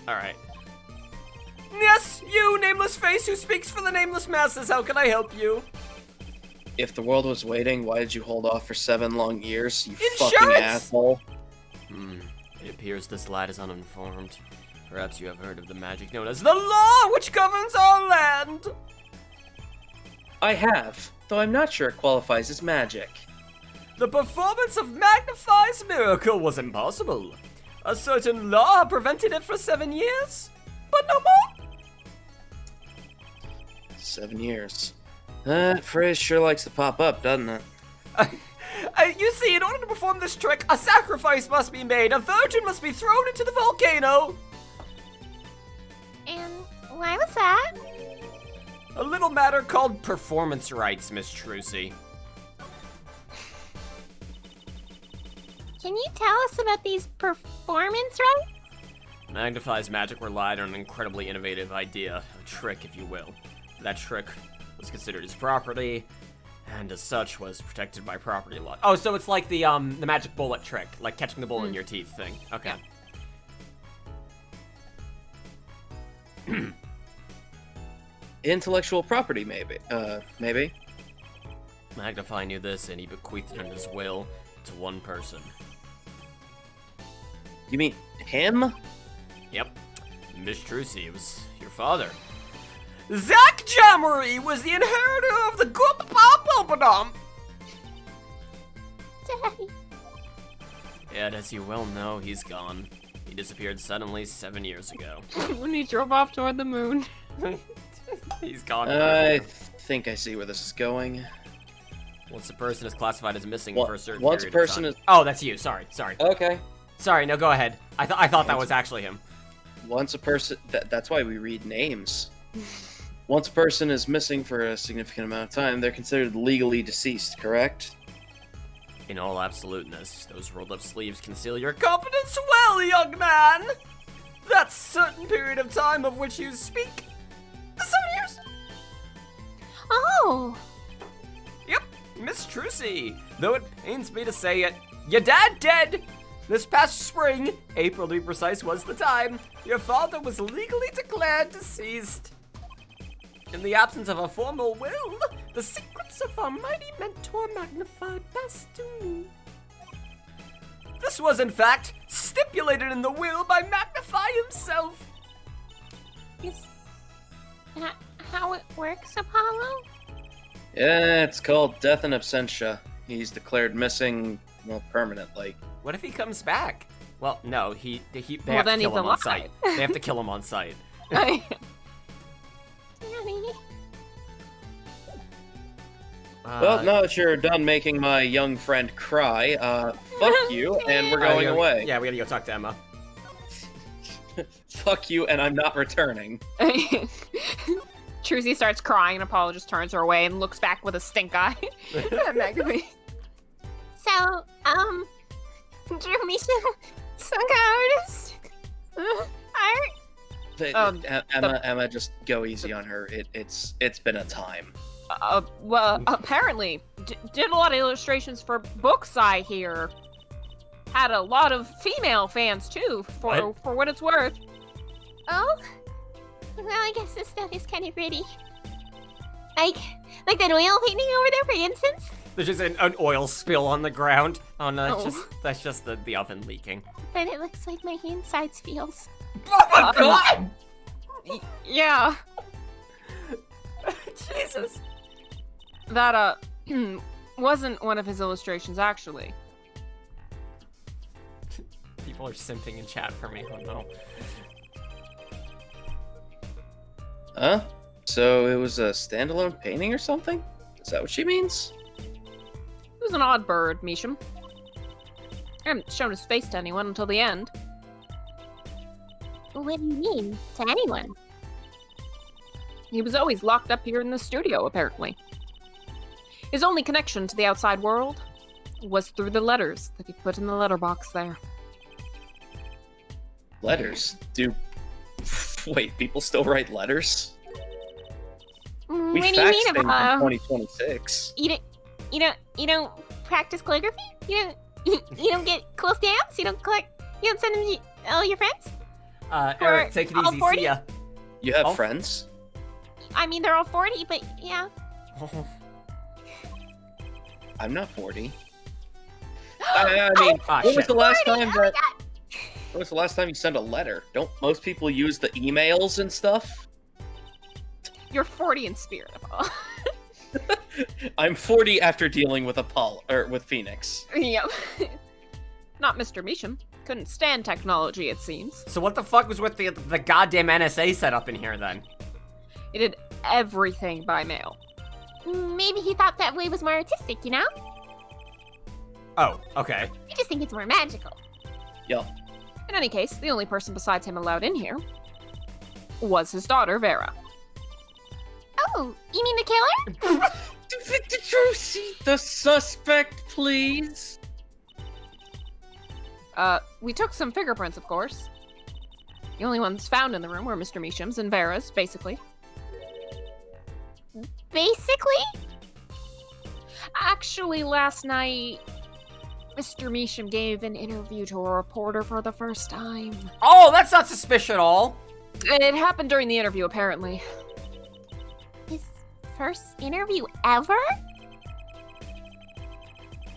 All right. Yes, you, nameless face who speaks for the nameless masses. How can I help you? If the world was waiting, why did you hold off for 7 long years, you Insurance! fucking asshole? It appears this lad is uninformed. Perhaps you have heard of the magic known as the law, which governs our land. I have, though I'm not sure it qualifies as magic. The performance of Magnify's miracle was impossible. A certain law prevented it for 7 years, but no more. 7 years. That phrase sure likes to pop up, doesn't it? You see, in order to perform this trick, a sacrifice must be made. A virgin must be thrown into the volcano. And why was that? A little matter called performance rights, Miss Trucy. Can you tell us about these performance rights? Magnify's magic relied on an incredibly innovative idea, a trick, if you will. That trick was considered his property, and as such was protected by property law. Oh, so it's like the magic bullet trick, like catching the bullet in your teeth thing. Okay. Intellectual property, maybe. Maybe. Magnify knew this, and he bequeathed it in his will to one person. You mean him? Yep. Miss Trucy, it was your father. Zach Jamery was the inheritor of the Goop-Bop-Bop-Dom. Daddy. Yet, as you well know, he's gone. He disappeared suddenly 7 years ago. when he drove off toward the moon. He's gone. I think I see where this is going. Once a person is classified as missing Well, for a certain once a period of person time. is- Oh, that's you. Sorry. Okay. Sorry, no, go ahead. I thought that was actually him. Once a person... that's why we read names. Once a person is missing for a significant amount of time, they're considered legally deceased, correct? In all absoluteness, those rolled-up sleeves conceal your competence well, young man! That certain period of time of which you speak... 7 years? Oh. Yep, Miss Trucy. Though it pains me to say it, your dad dead. This past spring, April to be precise was the time, your father was legally declared deceased. In the absence of a formal will, the secrets of our mighty mentor magnified best to me. This was, in fact, stipulated in the will by Magnify himself. Is that how it works, Apollo? Yeah, it's called death in absentia. He's declared missing, well, permanently. What if he comes back? Well, no, they Well, have to then kill he's him on alive. sight. They have to kill him on sight. Daddy. Well, now that you're done making my young friend cry, fuck you, and we're going away. Yeah, we gotta go talk to Emma. Fuck you, and I'm not returning. Trucy starts crying, and Apollo just turns her away and looks back with a stink eye. Magnifique. So, Drew Misha, Sunka artist. Art. Emma, just go easy on her. It's been a time. Well, apparently, did a lot of illustrations for books, I hear. Had a lot of female fans, too, for what it's worth. Oh? Well, I guess this stuff is kind of pretty. Like that oil painting over there, for instance? There's just an oil spill on the ground. Oh no, Oh. that's just the oven leaking. But it looks like my insides feels. Oh my god! Yeah, Jesus. that, wasn't one of his illustrations, actually. People are simping in chat for me, oh no. Huh? So it was a standalone painting or something? Is that what she means? He was an odd bird, Misham. I haven't shown his face to anyone until the end. What do you mean? To anyone? He was always locked up here in the studio, apparently. His only connection to the outside world was through the letters that he put in the letterbox there. Letters? Wait, people still write letters? We What do you fax mean, things in Apollo? 2026. You don't practice calligraphy? You don't get cool stamps? You don't send them to all your friends? Eric, take it all easy, 40? see ya. You have Oh. friends? I mean, they're all 40, but yeah. I'm not 40. I mean, Ah, when was shit. the last time Oh my that? God. When was the last time you sent a letter? Don't most people use the emails and stuff? You're 40 in spirit, Apollo. I'm 40 after dealing with with Phoenix. Yep. Not Mr. Misham. Couldn't stand technology, it seems. So what the fuck was with the goddamn NSA set up in here then? He did everything by mail. Maybe he thought that way was more artistic, you know? Oh, okay. I just think it's more magical. Yo, In any case, the only person besides him allowed in here was his daughter, Vera. Oh, you mean the killer? the suspect, please. We took some fingerprints, of course. The only ones found in the room were Mr. Misham's and Vera's, basically. Basically? Actually, last night, Mr. Misham gave an interview to a reporter for the first time. Oh, that's not suspicious at all. It happened during the interview, apparently. His first interview ever?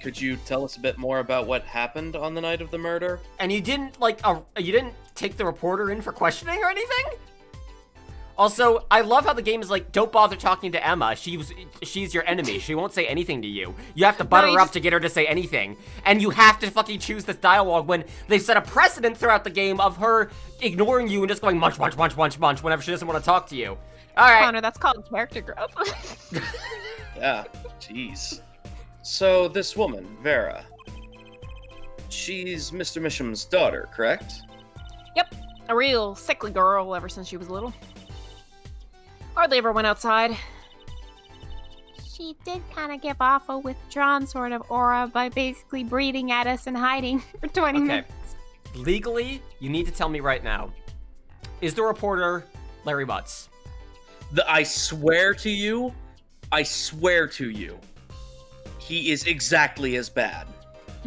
Could you tell us a bit more about what happened on the night of the murder? And you didn't you didn't take the reporter in for questioning or anything? Also, I love how the game is like, don't bother talking to Emma. She's your enemy. She won't say anything to you. You have to butter her up to get her to say anything. And you have to fucking choose this dialogue when they've set a precedent throughout the game of her ignoring you and just going munch, munch, munch, munch, munch whenever she doesn't want to talk to you. All right. Connor, that's called character growth. Yeah, jeez. So this woman, Vera, she's Mr. Misham's daughter, correct? A real sickly girl ever since she was little. Hardly ever went outside. She did kind of give off a withdrawn sort of aura by basically breathing at us and hiding for 20 Okay. minutes. Legally, you need to tell me right now. Is the reporter Larry Butts? I swear to you, I swear to you, he is exactly as bad.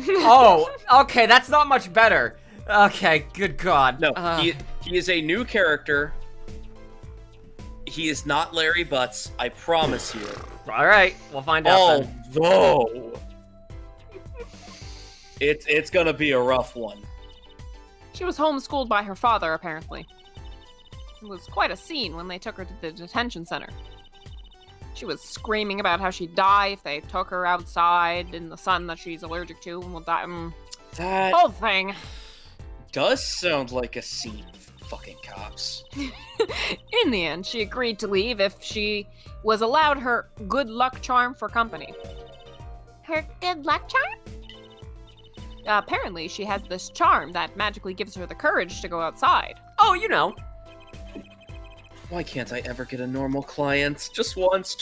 Oh, okay, that's not much better. Okay, good God. No, he is a new character. He is not Larry Butts, I promise you. All right, we'll find out then. Although, it's gonna be a rough one. She was homeschooled by her father, apparently. It was quite a scene when they took her to the detention center. She was screaming about how she'd die if they took her outside in the sun that she's allergic to and will die. That Whole thing. does sound like a scene of fucking cops. In the end, she agreed to leave if she was allowed her good luck charm for company. Her good luck charm? Apparently, she has this charm that magically gives her the courage to go outside. Oh, you know. Why can't I ever get a normal client? Just once, a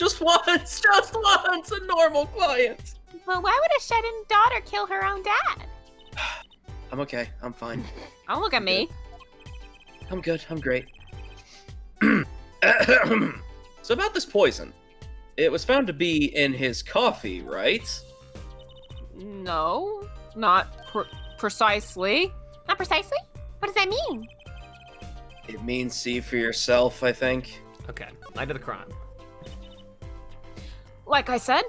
normal client. Well, why would a shut-in daughter kill her own dad? I'm okay, I'm fine. Don't look at me. I'm good, I'm great. So about this poison. It was found to be in his coffee, right? No, not precisely. Not precisely? What does that mean? It means see for yourself, I think. Okay, night of the crime. Like I said,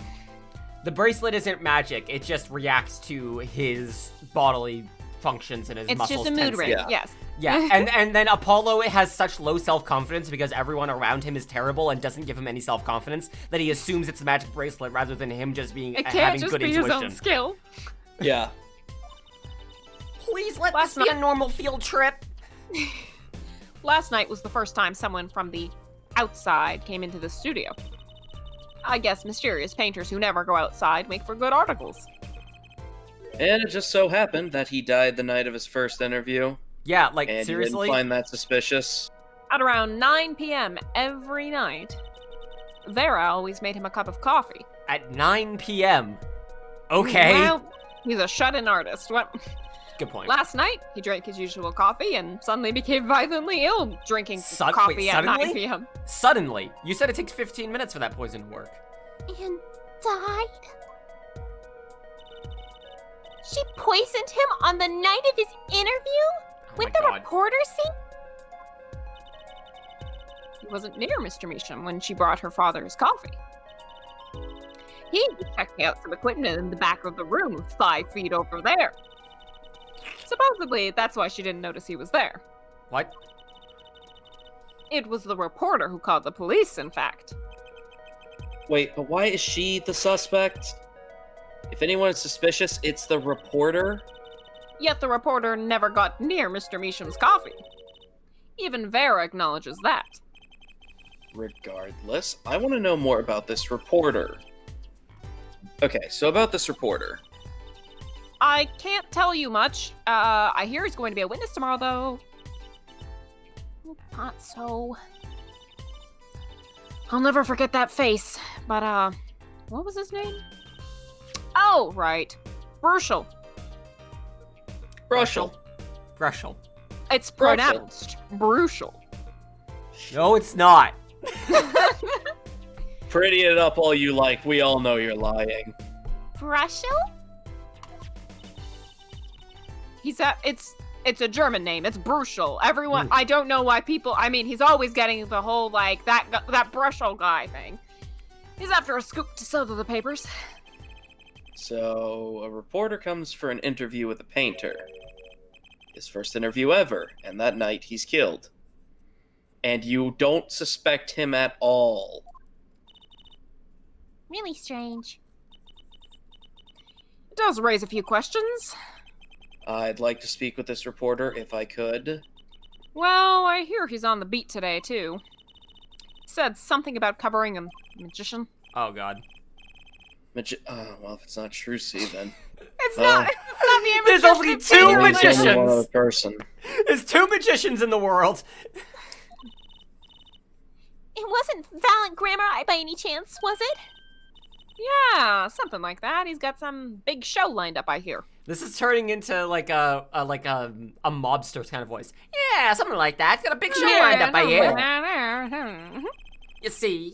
The bracelet isn't magic, it just reacts to his bodily functions and his it's muscles just a mood tensing. ring. Yeah. Yes. Yeah, and then Apollo has such low self-confidence because everyone around him is terrible and doesn't give him any self-confidence that he assumes it's a magic bracelet rather than him just being It can't having just good be intuition. his own skill. Yeah. Please let Last this be a night- normal field trip. Last night was the first time someone from the outside came into the studio. I guess mysterious painters who never go outside make for good articles. And it just so happened that he died the night of his first interview. Yeah, like And you seriously? didn't find that suspicious? At around 9 p.m. every night, Vera always made him a cup of coffee. At 9 p.m. Okay. Well, he's a shut-in artist. What? Good point. Last night, he drank his usual coffee and suddenly became violently ill drinking Wait, coffee at 9 suddenly? p.m. Suddenly. You said it takes 15 minutes for that poison to work. And died? She poisoned him on the night of his interview? Oh With my the God. reporter scene? He wasn't near Mr. Measham when she brought her father his coffee. He was checking out some equipment in the back of the room 5 feet over there. Supposedly, that's why she didn't notice he was there. What? It was the reporter who called the police, in fact. Wait, but why is she the suspect? If anyone is suspicious, it's the reporter? Yet the reporter never got near Mr. Measham's coffee. Even Vera acknowledges that. Regardless, I want to know more about this reporter. Okay, so about this reporter. I can't tell you much. I hear he's going to be a witness tomorrow, though. Not so. I'll never forget that face. But, what was his name? Oh, right. Burschel. Brushel. Brushel. It's Burschel. pronounced Bruschel. No, it's not. Pretty it up all you like. We all know you're lying. Bruschel? It's a German name. It's Bruschel. Everyone, I don't know why people, I mean, he's always getting the whole, like, that Bruschel guy thing. He's after a scoop to sell to the papers. So, a reporter comes for an interview with a painter. His first interview ever, and that night he's killed. And you don't suspect him at all. Really strange. It does raise a few questions. I'd like to speak with this reporter if I could. Well, I hear he's on the beat today, too. Said something about covering a magician. Oh, God. Well, if it's not Trucy, then. It's Well, not the There's magician. only It's two the There's magicians. only one other person. There's two magicians in the world. It wasn't Valiant Grammar by any chance, was it? Yeah, something like that. He's got some big show lined up, I hear. This is turning into like a mobster kind of voice. Yeah, something like that. It's got a big show lined up, I hear. You see.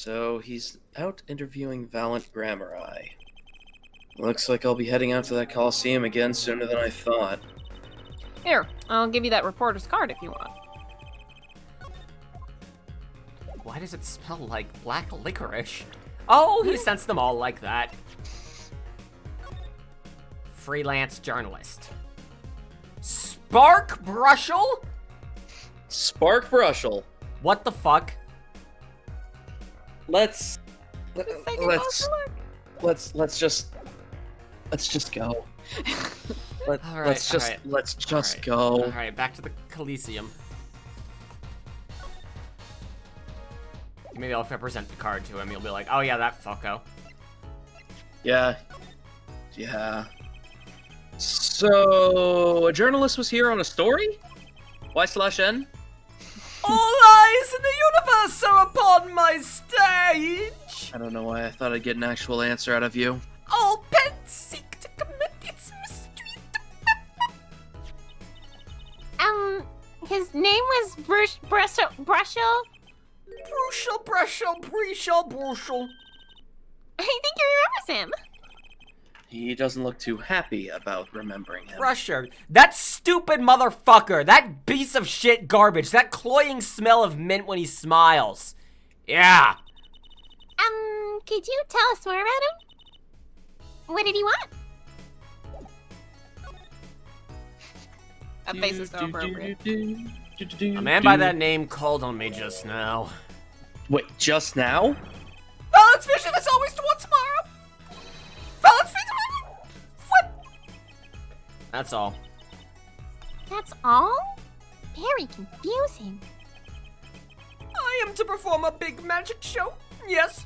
So he's out interviewing Valiant Grammari. Looks like I'll be heading out to that Coliseum again sooner than I thought. Here, I'll give you that reporter's card if you want. Why does it smell like black licorice? Oh, he sends them all like that. Freelance journalist. Spark Brushel? Spark Brushel. What the fuck? Let's just go. Let's just go. Alright, back to the Coliseum. Maybe I'll present the card to him. He'll be like, oh yeah, that fucko. Yeah. So, a journalist was here on a story? Y/N? All eyes in the universe are upon my stage! I don't know why I thought I'd get an actual answer out of you. All pens seek to commit its mystery. His name was Brushel. Brushel. I think he remembers him. He doesn't look too happy about remembering him. Brusher. That stupid motherfucker. That piece of shit garbage. That cloying smell of mint when he smiles. Yeah. Could you tell us more about him? What did he want? That face is so appropriate. A man by that name called on me just now. Wait, just now? Balance vision is always toward tomorrow. Balance vision. What? That's all. That's all? Very confusing. I am to perform a big magic show. Yes.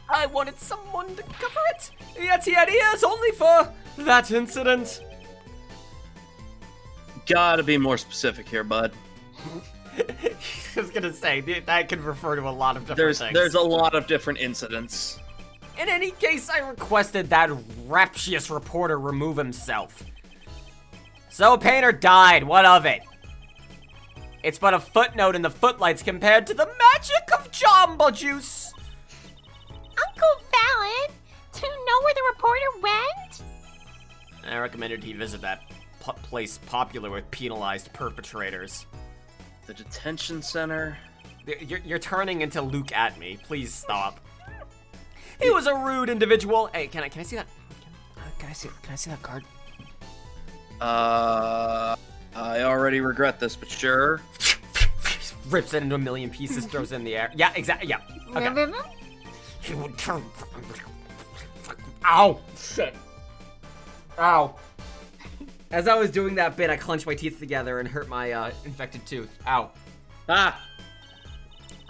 I wanted someone to cover it. Yet he had ears only for that incident. Gotta be more specific here, bud. I was gonna say, that could refer to a lot of different things. There's a lot of different incidents. In any case, I requested that raptious reporter remove himself. So Painter died, what of it? It's but a footnote in the footlights compared to the magic of Jamba Juice. Uncle Fallon, to know where the reporter went? I recommended he visit that place popular with penalized perpetrators. The detention center. You're turning into Luke at me. Please stop. He was a rude individual. Hey, can I see that? Can I see that card? I already regret this, but sure. Rips it into a million pieces, throws it in the air. Yeah, exactly. Yeah. Okay. He would turn. Ow! Shit. Ow. As I was doing that bit, I clenched my teeth together and hurt my infected tooth. Ow. Ah!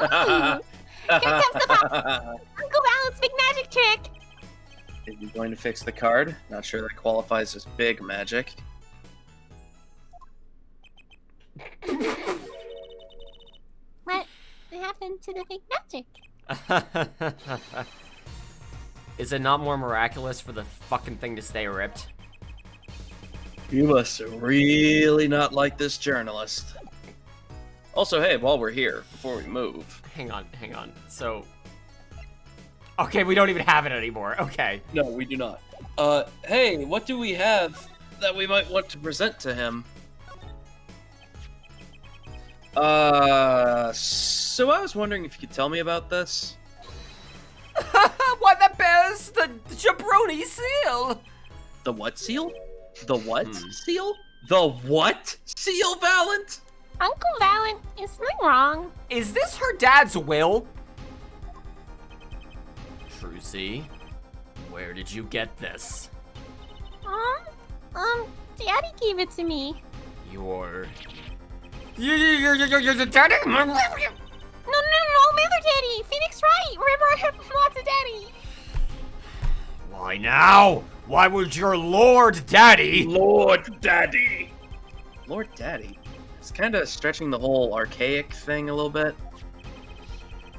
Ooh, here comes the Uncle Fallon's big magic trick. Is he going to fix the card? Not sure that qualifies as big magic. What happened to the big magic? Is it not more miraculous for the fucking thing to stay ripped? You must really not like this journalist. Also, hey, while we're here, before we move... Hang on. So... Okay, we don't even have it anymore. Okay. No, we do not. Hey, what do we have that we might want to present to him? So I was wondering if you could tell me about this. Why, that bears the jabroni seal! The what seal? The what seal? The what seal, Valent? Uncle Fallon, is something wrong? Is this her dad's will? Trucy, where did you get this? Daddy gave it to me. You're the daddy? No, Mother Daddy! Phoenix right! Remember, I have lots of daddy! Why now? Why would your Lord Daddy? Lord Daddy! Lord Daddy? It's kind of stretching the whole archaic thing a little bit.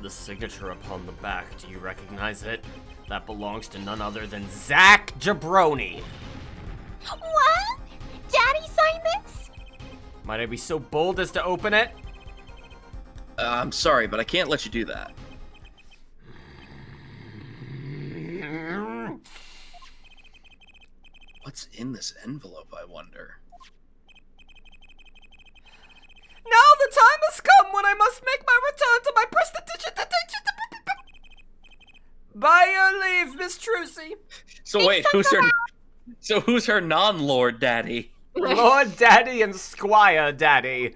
The signature upon the back, do you recognize it? That belongs to none other than Zach Jabroni. What? Daddy signed this? Might I be so bold as to open it? I'm sorry, but I can't let you do that. What's in this envelope, I wonder? Now the time has come when I must make my return to my prestidigitation. By your leave, Miss Trucy. So wait, who's her non-lord daddy? Lord Daddy and Squire Daddy.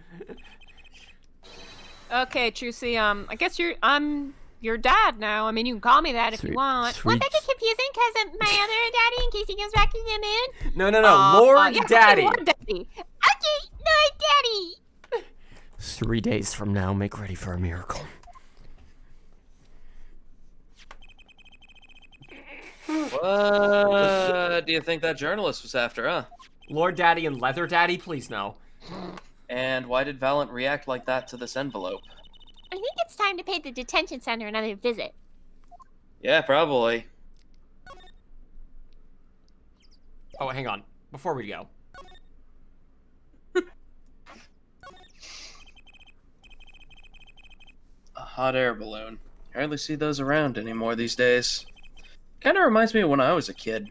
Okay, Trucy, I guess I'm your dad now. I mean, you can call me that if you want. Won't that get confusing because of my other daddy in case he goes back to the moon? No, Lord yeah, Daddy. Lord Daddy. Okay, Lord Daddy. 3 days from now, make ready for a miracle. What do you think that journalist was after, huh? Lord Daddy and Leather Daddy, please no. And why did Valent react like that to this envelope? I think it's time to pay the detention center another visit. Yeah, probably. Oh, hang on. Before we go. A hot air balloon. Hardly see those around anymore these days. Kinda reminds me of when I was a kid.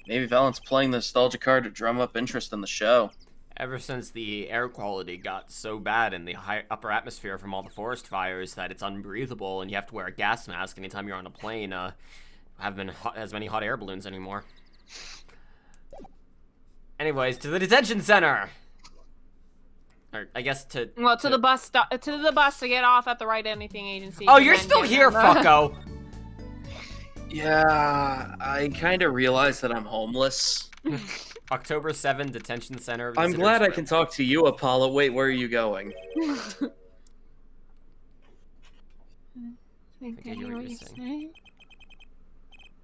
Maybe Valent's playing the nostalgia card to drum up interest in the show. Ever since the air quality got so bad in the high upper atmosphere from all the forest fires that it's unbreathable and you have to wear a gas mask anytime you're on a plane, haven't been as many hot air balloons anymore. Anyways, to the detention center! Or, I guess to the bus stop, to the bus to get off at the right anything agency. Oh, and you're then still get here, them. fucko! Yeah, I kinda realized that I'm homeless. October 7, detention center. I'm visitors glad I room. can talk to you, Apollo. Wait, where are you going? I hear what you're saying.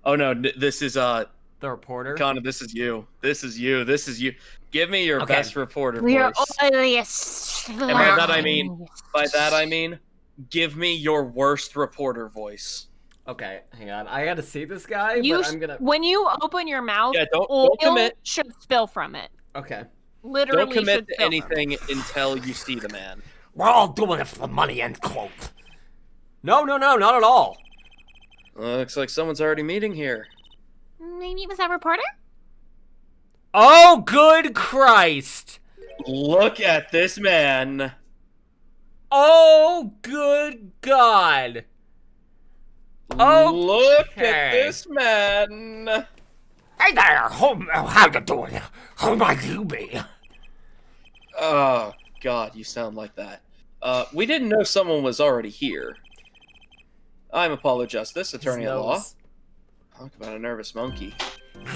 Oh no, this is The reporter. Connor, this is you. This is you. This is you. Give me your Okay. best reporter We are voice. oiliest. And by that I mean, give me your worst reporter voice. Okay, hang on. I gotta see this guy, You but I'm gonna. when you open your mouth, Yeah, don't oil commit. should spill from it. Okay. Literally, Don't commit should to spill from anything until you see the man. We're all doing it for the money, end quote. No, not at all. Looks like someone's already meeting here. Maybe it was that reporter? Oh, good Christ! Look at this man. Oh, good God! Look Okay. at this man. Hey there, how you doing? Who might you be? Oh, God, you sound like that. We didn't know someone was already here. I'm Apollo Justice, attorney at law. Talk about a nervous monkey.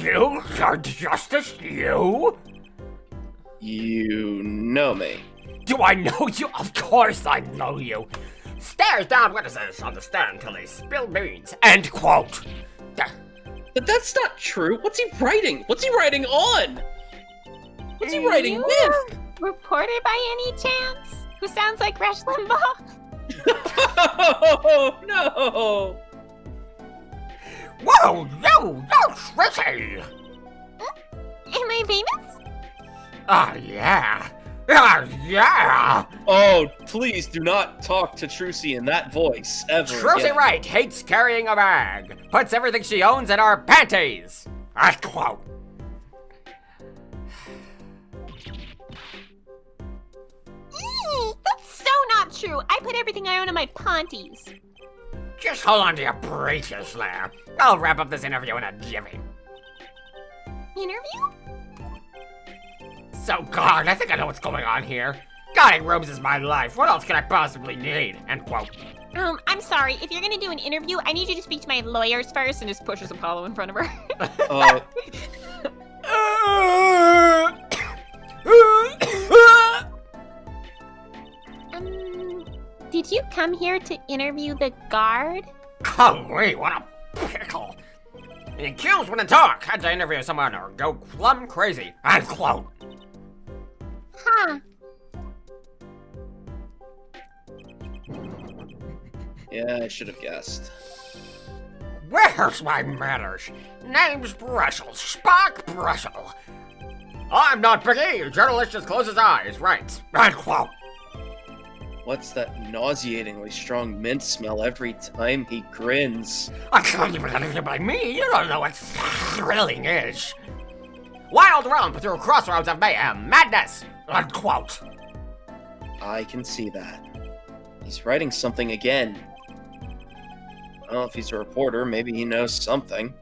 You are Justice, you? You know me. Do I know you? Of course I know you. Stares down witnesses on the stand till they spill beans. End quote. But that's not true. What's he writing? What's he writing on? What's he writing You with? a reporter by any chance? Who sounds like Rush Limbaugh? Oh, no! Whoa, no, Trissy! Am I famous? Yeah. Yeah. Oh, please do not talk to Trucy in that voice ever Trucy again. Wright hates carrying a bag. Puts everything she owns in her panties. End quote. That's so not true. I put everything I own in my panties. Just hold on to your breeches there. I'll wrap up this interview in a jiffy. Interview? So, God, I think I know what's going on here. Guarding rooms is my life. What else can I possibly need? End quote. I'm sorry. If you're gonna do an interview, I need you to speak to my lawyers first. and just pushes Apollo in front of her. Did you come here to interview the guard? Holy, what a pickle. The accused wouldn't talk. Had to interview someone or go plumb crazy. End quote. Huh. Yeah, I should have guessed. Where's my manners? Name's Brussel, Spock Brussel. I'm not picky. Journalist just closes his eyes. Right. End quote. What's that nauseatingly strong mint smell every time he grins? I can't even anything by me. You don't know what thrilling is. Wild romp through crossroads of mayhem, madness, unquote. I can see that. He's writing something again. I don't know if he's a reporter, maybe he knows something.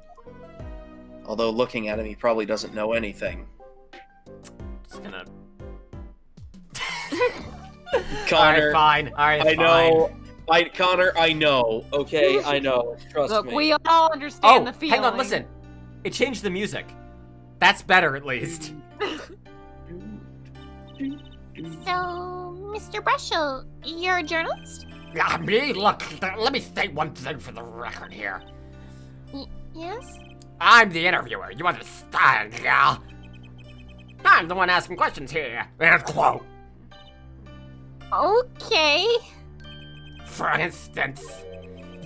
Although looking at him, he probably doesn't know anything. Just gonna... Connor, Alright, fine. Alright, I know. Connor, I know. Okay, I know. Trust Look, me. we all understand Oh, the feeling. hang on, listen. It changed the music. That's better, at least. So, Mr. Brushel, you're a journalist? Me? Look, let me say one thing for the record here. Yes? I'm the interviewer, you understand, yeah? I'm the one asking questions here. End quote. Okay. For instance,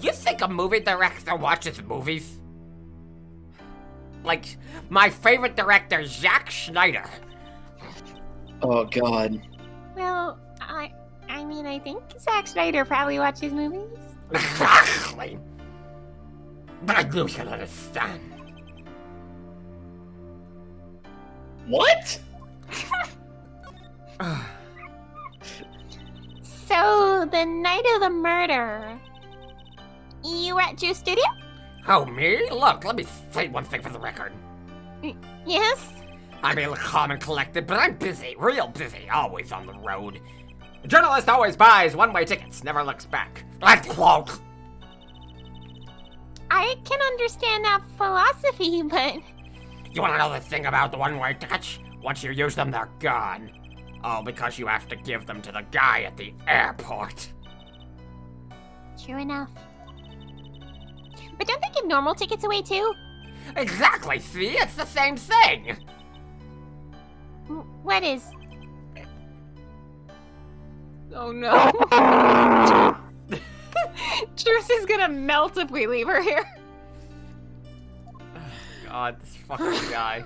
you think a movie director watches movies? Like, my favorite director, Zack Snyder. Oh, God. Well, I mean, I think Zack Snyder probably watches movies. Exactly. But I knew you'd understand. What? So, the night of the murder, you were at Juice Studio? Oh, me? Look, let me say one thing for the record. Yes? I may look calm and collected, but I'm busy, real busy, always on the road. A journalist always buys one-way tickets, never looks back. End quote. I can understand that philosophy, but You wanna know the thing about the one-way tickets? Once you use them, they're gone. All because you have to give them to the guy at the airport. true enough. But don't they give normal tickets away too? Exactly, see? It's the same thing. What is? Oh no. Truce is gonna melt if we leave her here. God, this fucking guy.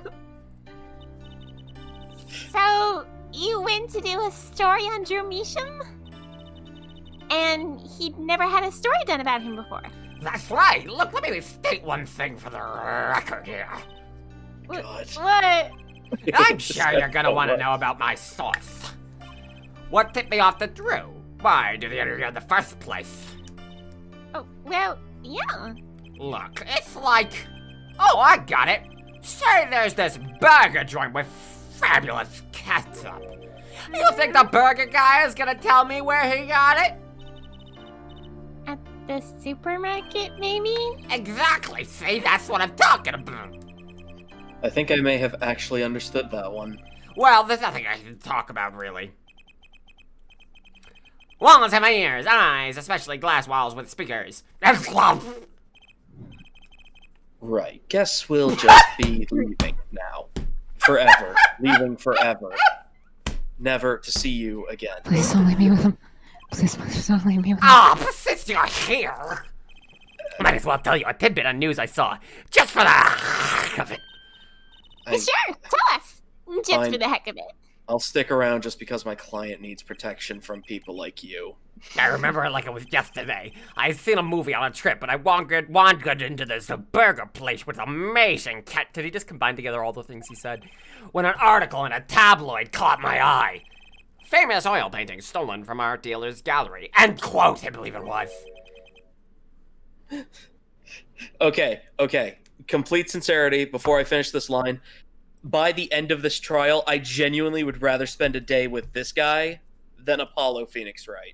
So, you went to do a story on Drew Measham? And he'd never had a story done about him before. That's right. Look, let me state one thing for the record here. God. What? I'm sure you're gonna want to know about my source. What tipped me off to Drew? Why did he interview in the first place? Oh, well, yeah. Look, it's like... Oh, I got it. Say there's this burger joint with fabulous ketchup. You think the burger guy is gonna tell me where he got it? At the supermarket, maybe? Exactly, see? That's what I'm talking about. I think I may have actually understood that one. Well, there's nothing I can talk about, really. Walls have ears, eyes, especially glass walls with speakers. Right. Guess we'll just be leaving now. Forever. Leaving forever. Never to see you again. Please don't leave me with him. Please don't leave me with him. Ah, but since you're here, might as well tell you a tidbit of news I saw, just for the heck of it. Sure, tell us. Just Fine. for the heck of it. I'll stick around just because my client needs protection from people like you. I remember it like it was yesterday. I'd seen a movie on a trip, and I wandered into this burger place with amazing cat. Did he just combine together all the things he said? When an article in a tabloid caught my eye. Famous oil painting stolen from art dealer's gallery. End quote, I believe it was. Okay. Complete sincerity, before I finish this line. By the end of this trial, I genuinely would rather spend a day with this guy than Apollo Phoenix Wright.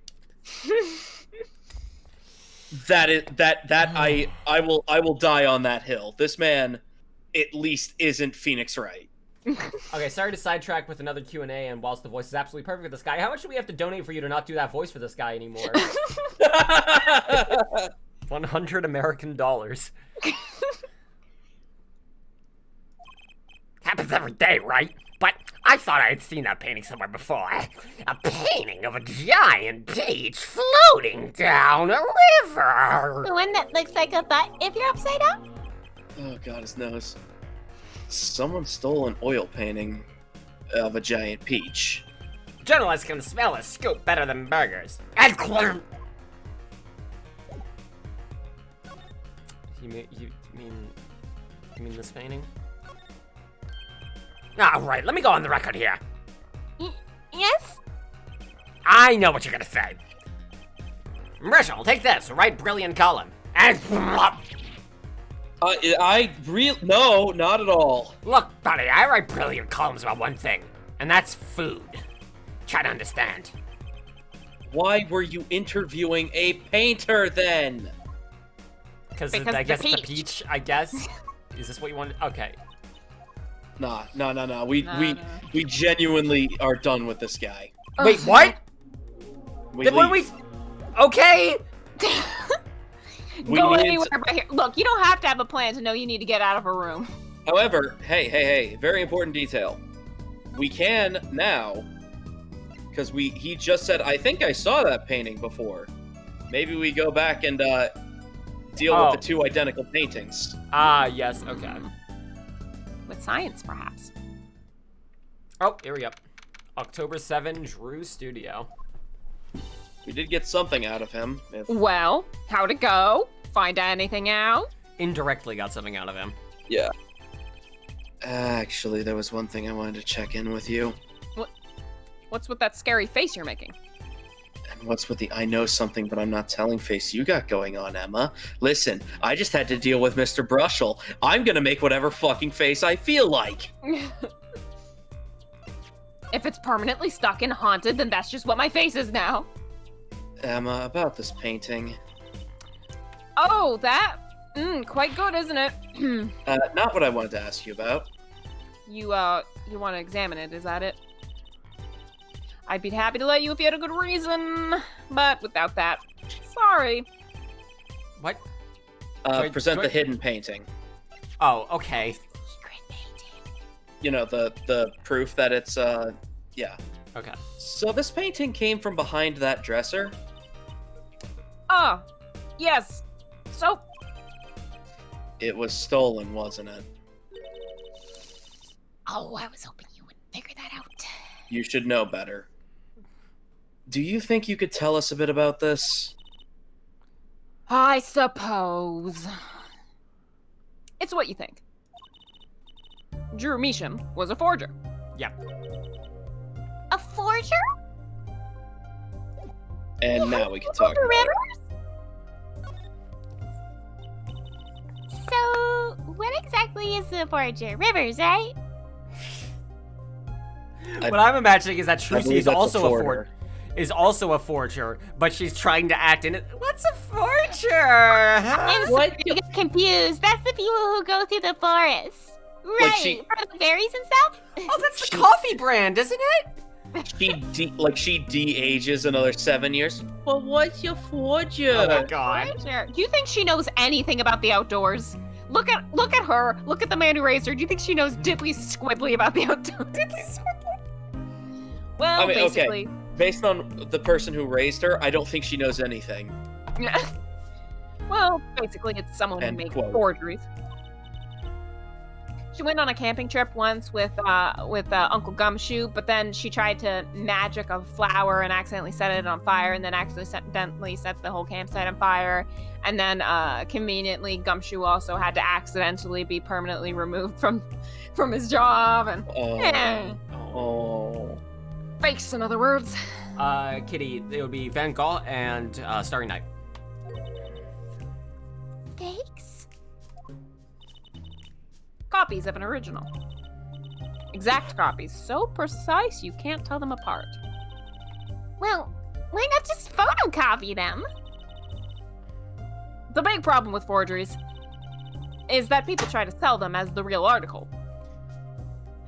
I will die on that hill. This man at least isn't Phoenix Wright. Okay, sorry to sidetrack with another Q&A, and whilst the voice is absolutely perfect for this guy, how much do we have to donate for you to not do that voice for this guy anymore? 100 American dollars. Happens every day, right? But I thought I had seen that painting somewhere before. A painting of a giant peach floating down a river. The one that looks like a butt if you're upside down? Oh god, his nose. Someone stole an oil painting of a giant peach. Journalists can smell a scoop better than burgers. And you mean this painting? All right, let me go on the record here. Yes? I know what you're gonna say. Rachel, take this, write brilliant column. And No, not at all. look, buddy, I write brilliant columns about one thing, and that's food. Try to understand. Why were you interviewing a painter then? Because Because I the guess the peach. peach, I guess. Is this what you wanted? Okay. No. No. We genuinely are done with this guy. Wait, what? Then what do leave. Okay. We Go need- anywhere but here. Look, you don't have to have a plan to know you need to get out of a room. However, hey, very important detail. We can now, because he just said, I think I saw that painting before. Maybe we go back and deal with the two identical paintings. Ah, yes, okay. With science, perhaps. Oh, here we go. October 7, Drew Studio. We did get something out of him. Well, how'd it go? Find anything out? Indirectly got something out of him. Yeah. Actually, there was one thing I wanted to check in with you. What's with that scary face you're making? And what's with the I know something but I'm not telling face you got going on, Emma? Listen, I just had to deal with Mr. Brushel. I'm gonna make whatever fucking face I feel like. If it's permanently stuck and haunted, then that's just what my face is now. Emma, about this painting. Oh, that? Quite good, isn't it? Not what I wanted to ask you about. You want to examine it, is that it? I'd be happy to let you if you had a good reason, but without that, sorry. What? Present do the I- hidden painting. Oh, okay. Secret painting. You know, the proof that it's, yeah. Okay. So this painting came from behind that dresser? Ah, yes. So, It was stolen, wasn't it? Oh, I was hoping you would figure that out. You should know better. Do you think you could tell us a bit about this? I suppose. It's what you think. Drew Measham was a forger. A forger? And now we can talk about it. So, what exactly is a forger? Rivers, right? What I'm imagining is that I Trucy believe is that's also a forger. forger, but she's trying to act in it. What's a forger? Huh? I'm What? sorry, you get confused. That's the people who go through the forest. Right, she- for the berries and stuff? Oh, that's the coffee brand, isn't it? She de-ages another 7 years. Well, what's your forger? Oh my god. Forger. Do you think she knows anything about the outdoors? Look at her. Look at the man who raised her. Do you think she knows diddly squibbly about the outdoors? Well, I mean, okay. basically. Based on the person who raised her, I don't think she knows anything. Well, basically, it's someone who End makes quote. forgeries. She went on a camping trip once with Uncle Gumshoe, but then she tried to magic a flower and accidentally set it on fire, and then accidentally set the whole campsite on fire. And then conveniently, Gumshoe also had to accidentally be permanently removed from his job. And Oh. fakes, in other words. Kitty, it would be Van Gogh and Starry Night. Fakes? Copies of an original. Exact copies, so precise you can't tell them apart. Well, why not just photocopy them? The big problem with forgeries is that people try to sell them as the real article.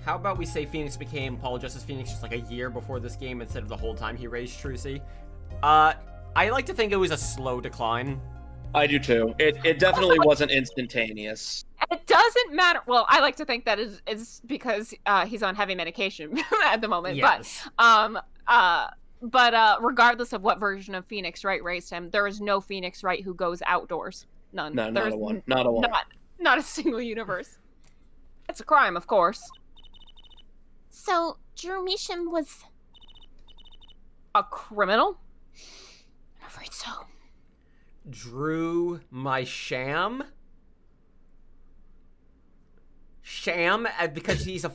How about we say Phoenix became Paul Justice Phoenix just like a year before this game instead of the whole time he raised Trucy? I like to think it was a slow decline. I do too. It definitely wasn't instantaneous. It doesn't matter. Well, I like to think that is because he's on heavy medication at the moment. Yes. But regardless of what version of Phoenix Wright raised him, there is no Phoenix Wright who goes outdoors. None. No, not There's a one. Not a one. Not a single universe. It's a crime, of course. So, Drew Measham was... A criminal? I'm afraid so. Drew my sham? sham because he is a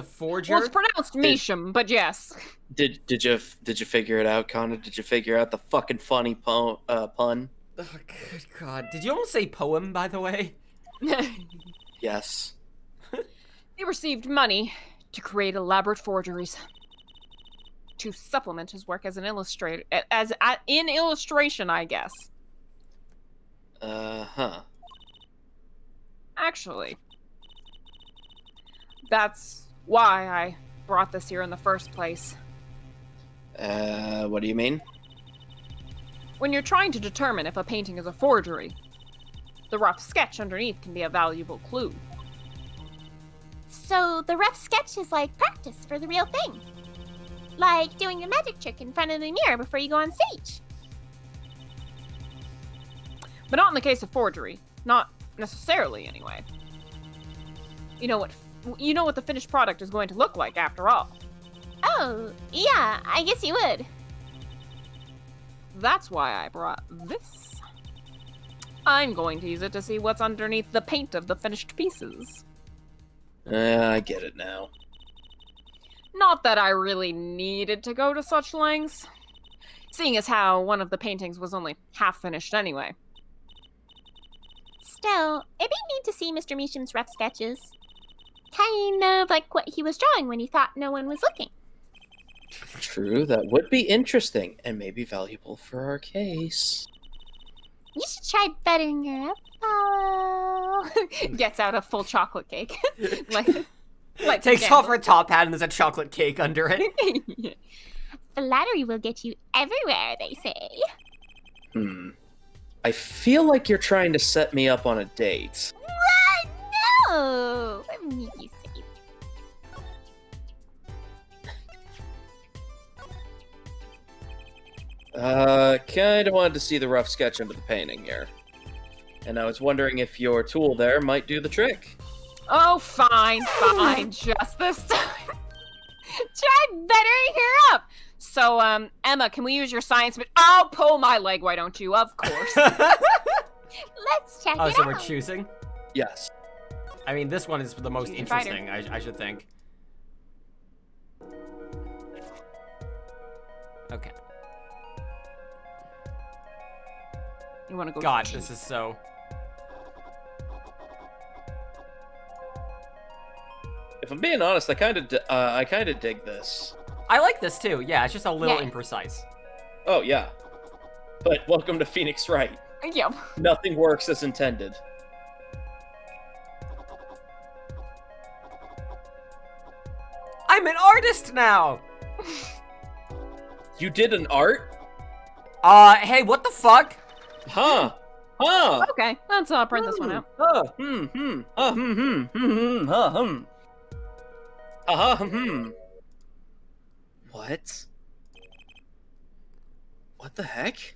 forger? Well, it's pronounced Misham, but yes. Did you figure it out, Connor? Did you figure out the fucking funny pun? Oh, good God. Did you almost say poem, by the way? Yes. He received money to create elaborate forgeries to supplement his work as an illustrator, in illustration, I guess. Huh. Actually, that's why I brought this here in the first place. What do you mean? When you're trying to determine if a painting is a forgery, the rough sketch underneath can be a valuable clue. So the rough sketch is like practice for the real thing. Like doing a magic trick in front of the mirror before you go on stage. But not in the case of forgery. Not necessarily, anyway. You know what the finished product is going to look like, after all. Oh, yeah, I guess you would. That's why I brought this. I'm going to use it to see what's underneath the paint of the finished pieces. I get it now. Not that I really needed to go to such lengths, seeing as how one of the paintings was only half finished anyway. Still, it'd be neat to see Mr. Meesham's rough sketches. Kind of like what he was drawing when he thought no one was looking. True, that would be interesting and maybe valuable for our case. You should try buttering her up, Paolo. Gets out a full chocolate cake. like Takes off her top hat and there's a chocolate cake under it. Yeah. Flattery will get you everywhere, they say. I feel like you're trying to set me up on a date. What? No! Let me make you safe. Kinda wanted to see the rough sketch under the painting here. And I was wondering if your tool there might do the trick. Oh, fine, just this time. Try buttering her up. So, Emma, can we use your science? But I'll pull my leg, why don't you? Of course. Let's check it so out. we're choosing? Yes. I mean, this one is the most Choose your interesting, I should think. Okay. You want to go? God, this is so... If I'm being honest, I kind of dig this. I like this too. Yeah, it's just a little Yeah. imprecise. Oh yeah. But welcome to Phoenix Wright. Yep. Nothing works as intended. I'm an artist now! You did an art? Hey, what the fuck? Huh. Huh. Okay, let's print this one out. What? What the heck?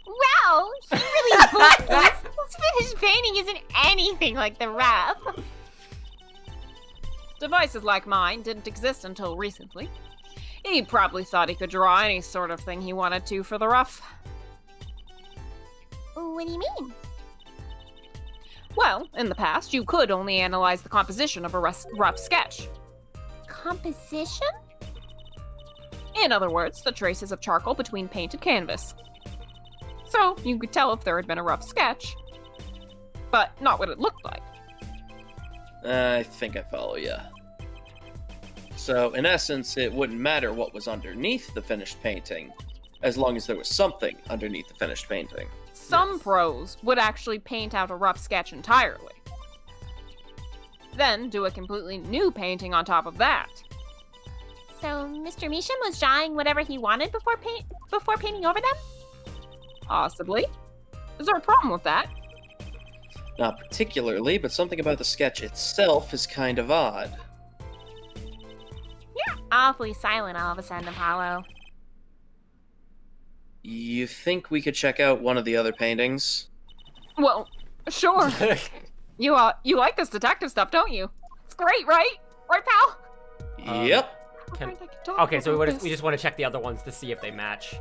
Wow, he really booked this. This finished painting isn't anything like the rough. Devices like mine didn't exist until recently. He probably thought he could draw any sort of thing he wanted to for the rough. What do you mean? Well, in the past, you could only analyze the composition of a rough sketch. Composition? In other words, the traces of charcoal between painted canvas. So, you could tell if there had been a rough sketch, but not what it looked like. I think I follow ya. So, in essence, it wouldn't matter what was underneath the finished painting, as long as there was something underneath the finished painting. Some Yes. pros would actually paint out a rough sketch entirely. Then do a completely new painting on top of that. So Mr. Meesham was drawing whatever he wanted before painting over them? Possibly. Is there a problem with that? Not particularly, but something about the sketch itself is kind of odd. You're awfully silent all of a sudden, Apollo. You think we could check out one of the other paintings? Well, sure. You like this detective stuff, don't you? It's great, right? Right, pal? Yep. Can- Right, I can talk Okay, so about we this. just want to check the other ones to see if they match.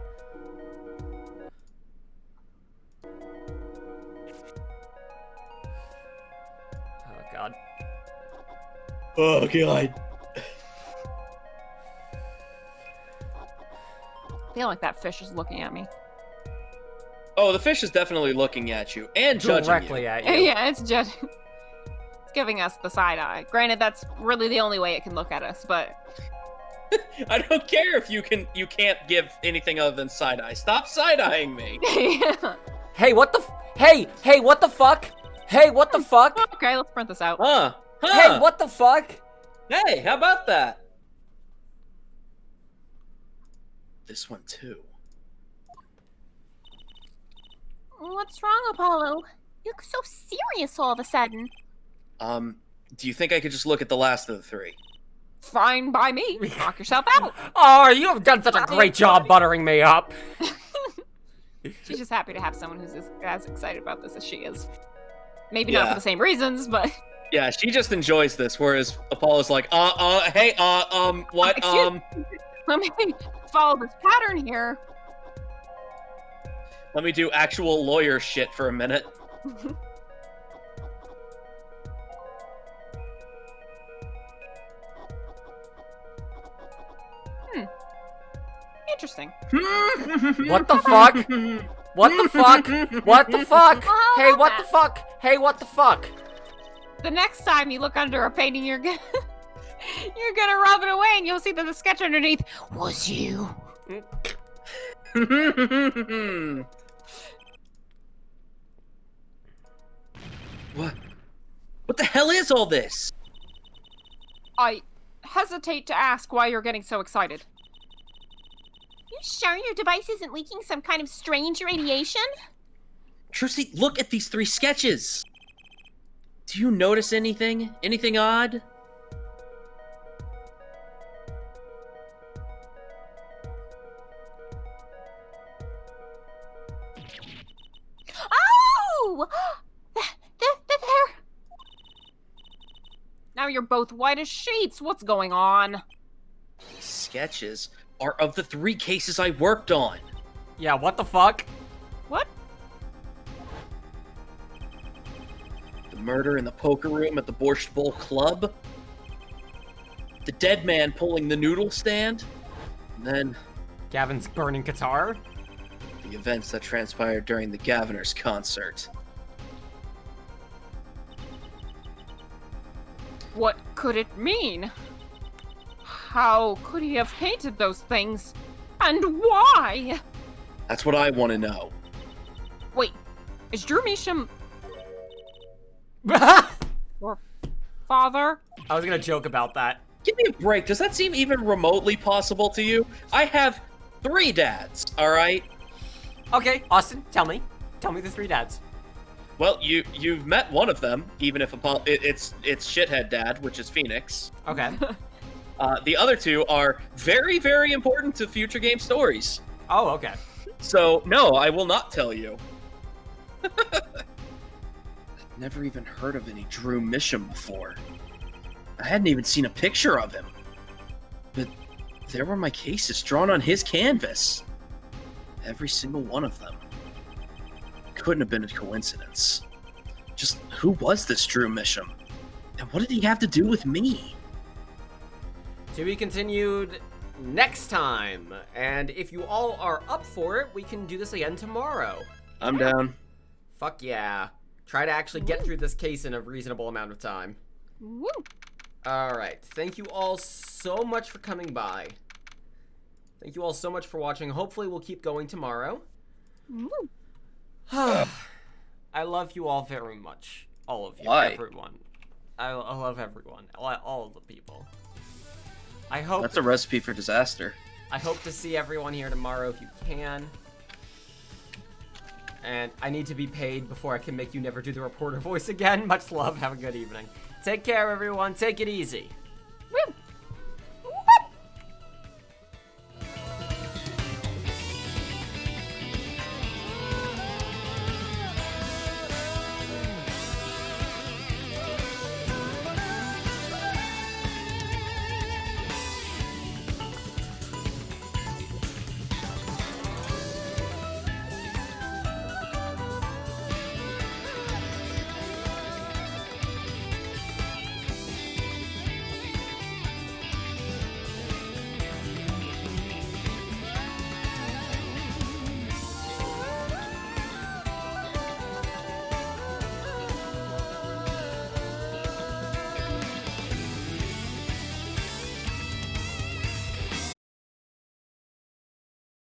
Oh, God. Oh, God. I feel like that fish is looking at me. Oh, the fish is definitely looking at you and judging Directly you. at you. Yeah, it's judging. It's giving us the side eye. Granted, that's really the only way it can look at us, but I don't care if you can't give anything other than side eye. Stop side eyeing me. yeah. Hey, what the hey, what the fuck? Hey, what the fuck? Okay, let's print this out. Huh? Hey, what the fuck? Hey, how about that? This one too. What's wrong, Apollo? You look so serious all of a sudden. Do you think I could just look at the last of the three? Fine by me. Knock yourself out. Oh, you have done such a great job buttering me up. She's just happy to have someone who's as excited about this as she is. Maybe Yeah. not for the same reasons, but Yeah, she just enjoys this, whereas Apollo's like, hey, what, Excuse- let me follow this pattern here. let me do actual lawyer shit for a minute. Interesting. What the fuck? What the fuck? What the fuck? Well, Hey, what the fuck? Hey, what the fuck? The next time you look under a painting, you're gonna rub it away, and you'll see that the sketch underneath was you. What? What the hell is all this? I hesitate to ask why you're getting so excited. You sure your device isn't leaking some kind of strange radiation? Trucy, look at these three sketches. Do you notice anything? Anything odd? Oh! There. Now you're both white as sheets. What's going on? These sketches are of the three cases I worked on. Yeah, what the fuck? What? The murder in the poker room at the Borscht Bowl Club. The dead man pulling the noodle stand. And then Gavin's burning guitar? the events that transpired during the Gaviners concert. What could it mean? How could he have painted those things? And why? That's what I want to know. Wait, is Drew Measham I your father? was gonna joke about that. Give me a break. Does that seem even remotely possible to you? I have 3 dads, alright? Okay, Austin, tell me. Tell me the 3 dads. Well, you've met one of them, even if it's shithead dad, which is Phoenix. Okay. The other 2 are very, very important to future game stories. Oh, okay. So, no, I will not tell you. I've never even heard of any Drew Misham before. I hadn't even seen a picture of him. But there were my cases drawn on his canvas. Every single one of them. Couldn't have been a coincidence. Just who was this Drew Misham? And what did he have to do with me? To be continued next time. And if you all are up for it, we can do this again tomorrow. I'm down. Fuck yeah. Try to actually get through this case in a reasonable amount of time. Woo. Alright, thank you all so much for coming by. Thank you all so much for watching. Hopefully we'll keep going tomorrow. Woo. I love you all very much. All of you. Why? Everyone. I love everyone. All of the people. I hope That's a recipe for disaster. I hope to see everyone here tomorrow if you can. And I need to be paid before I can make you never do the reporter voice again. Much love. Have a good evening. Take care, everyone. Take it easy.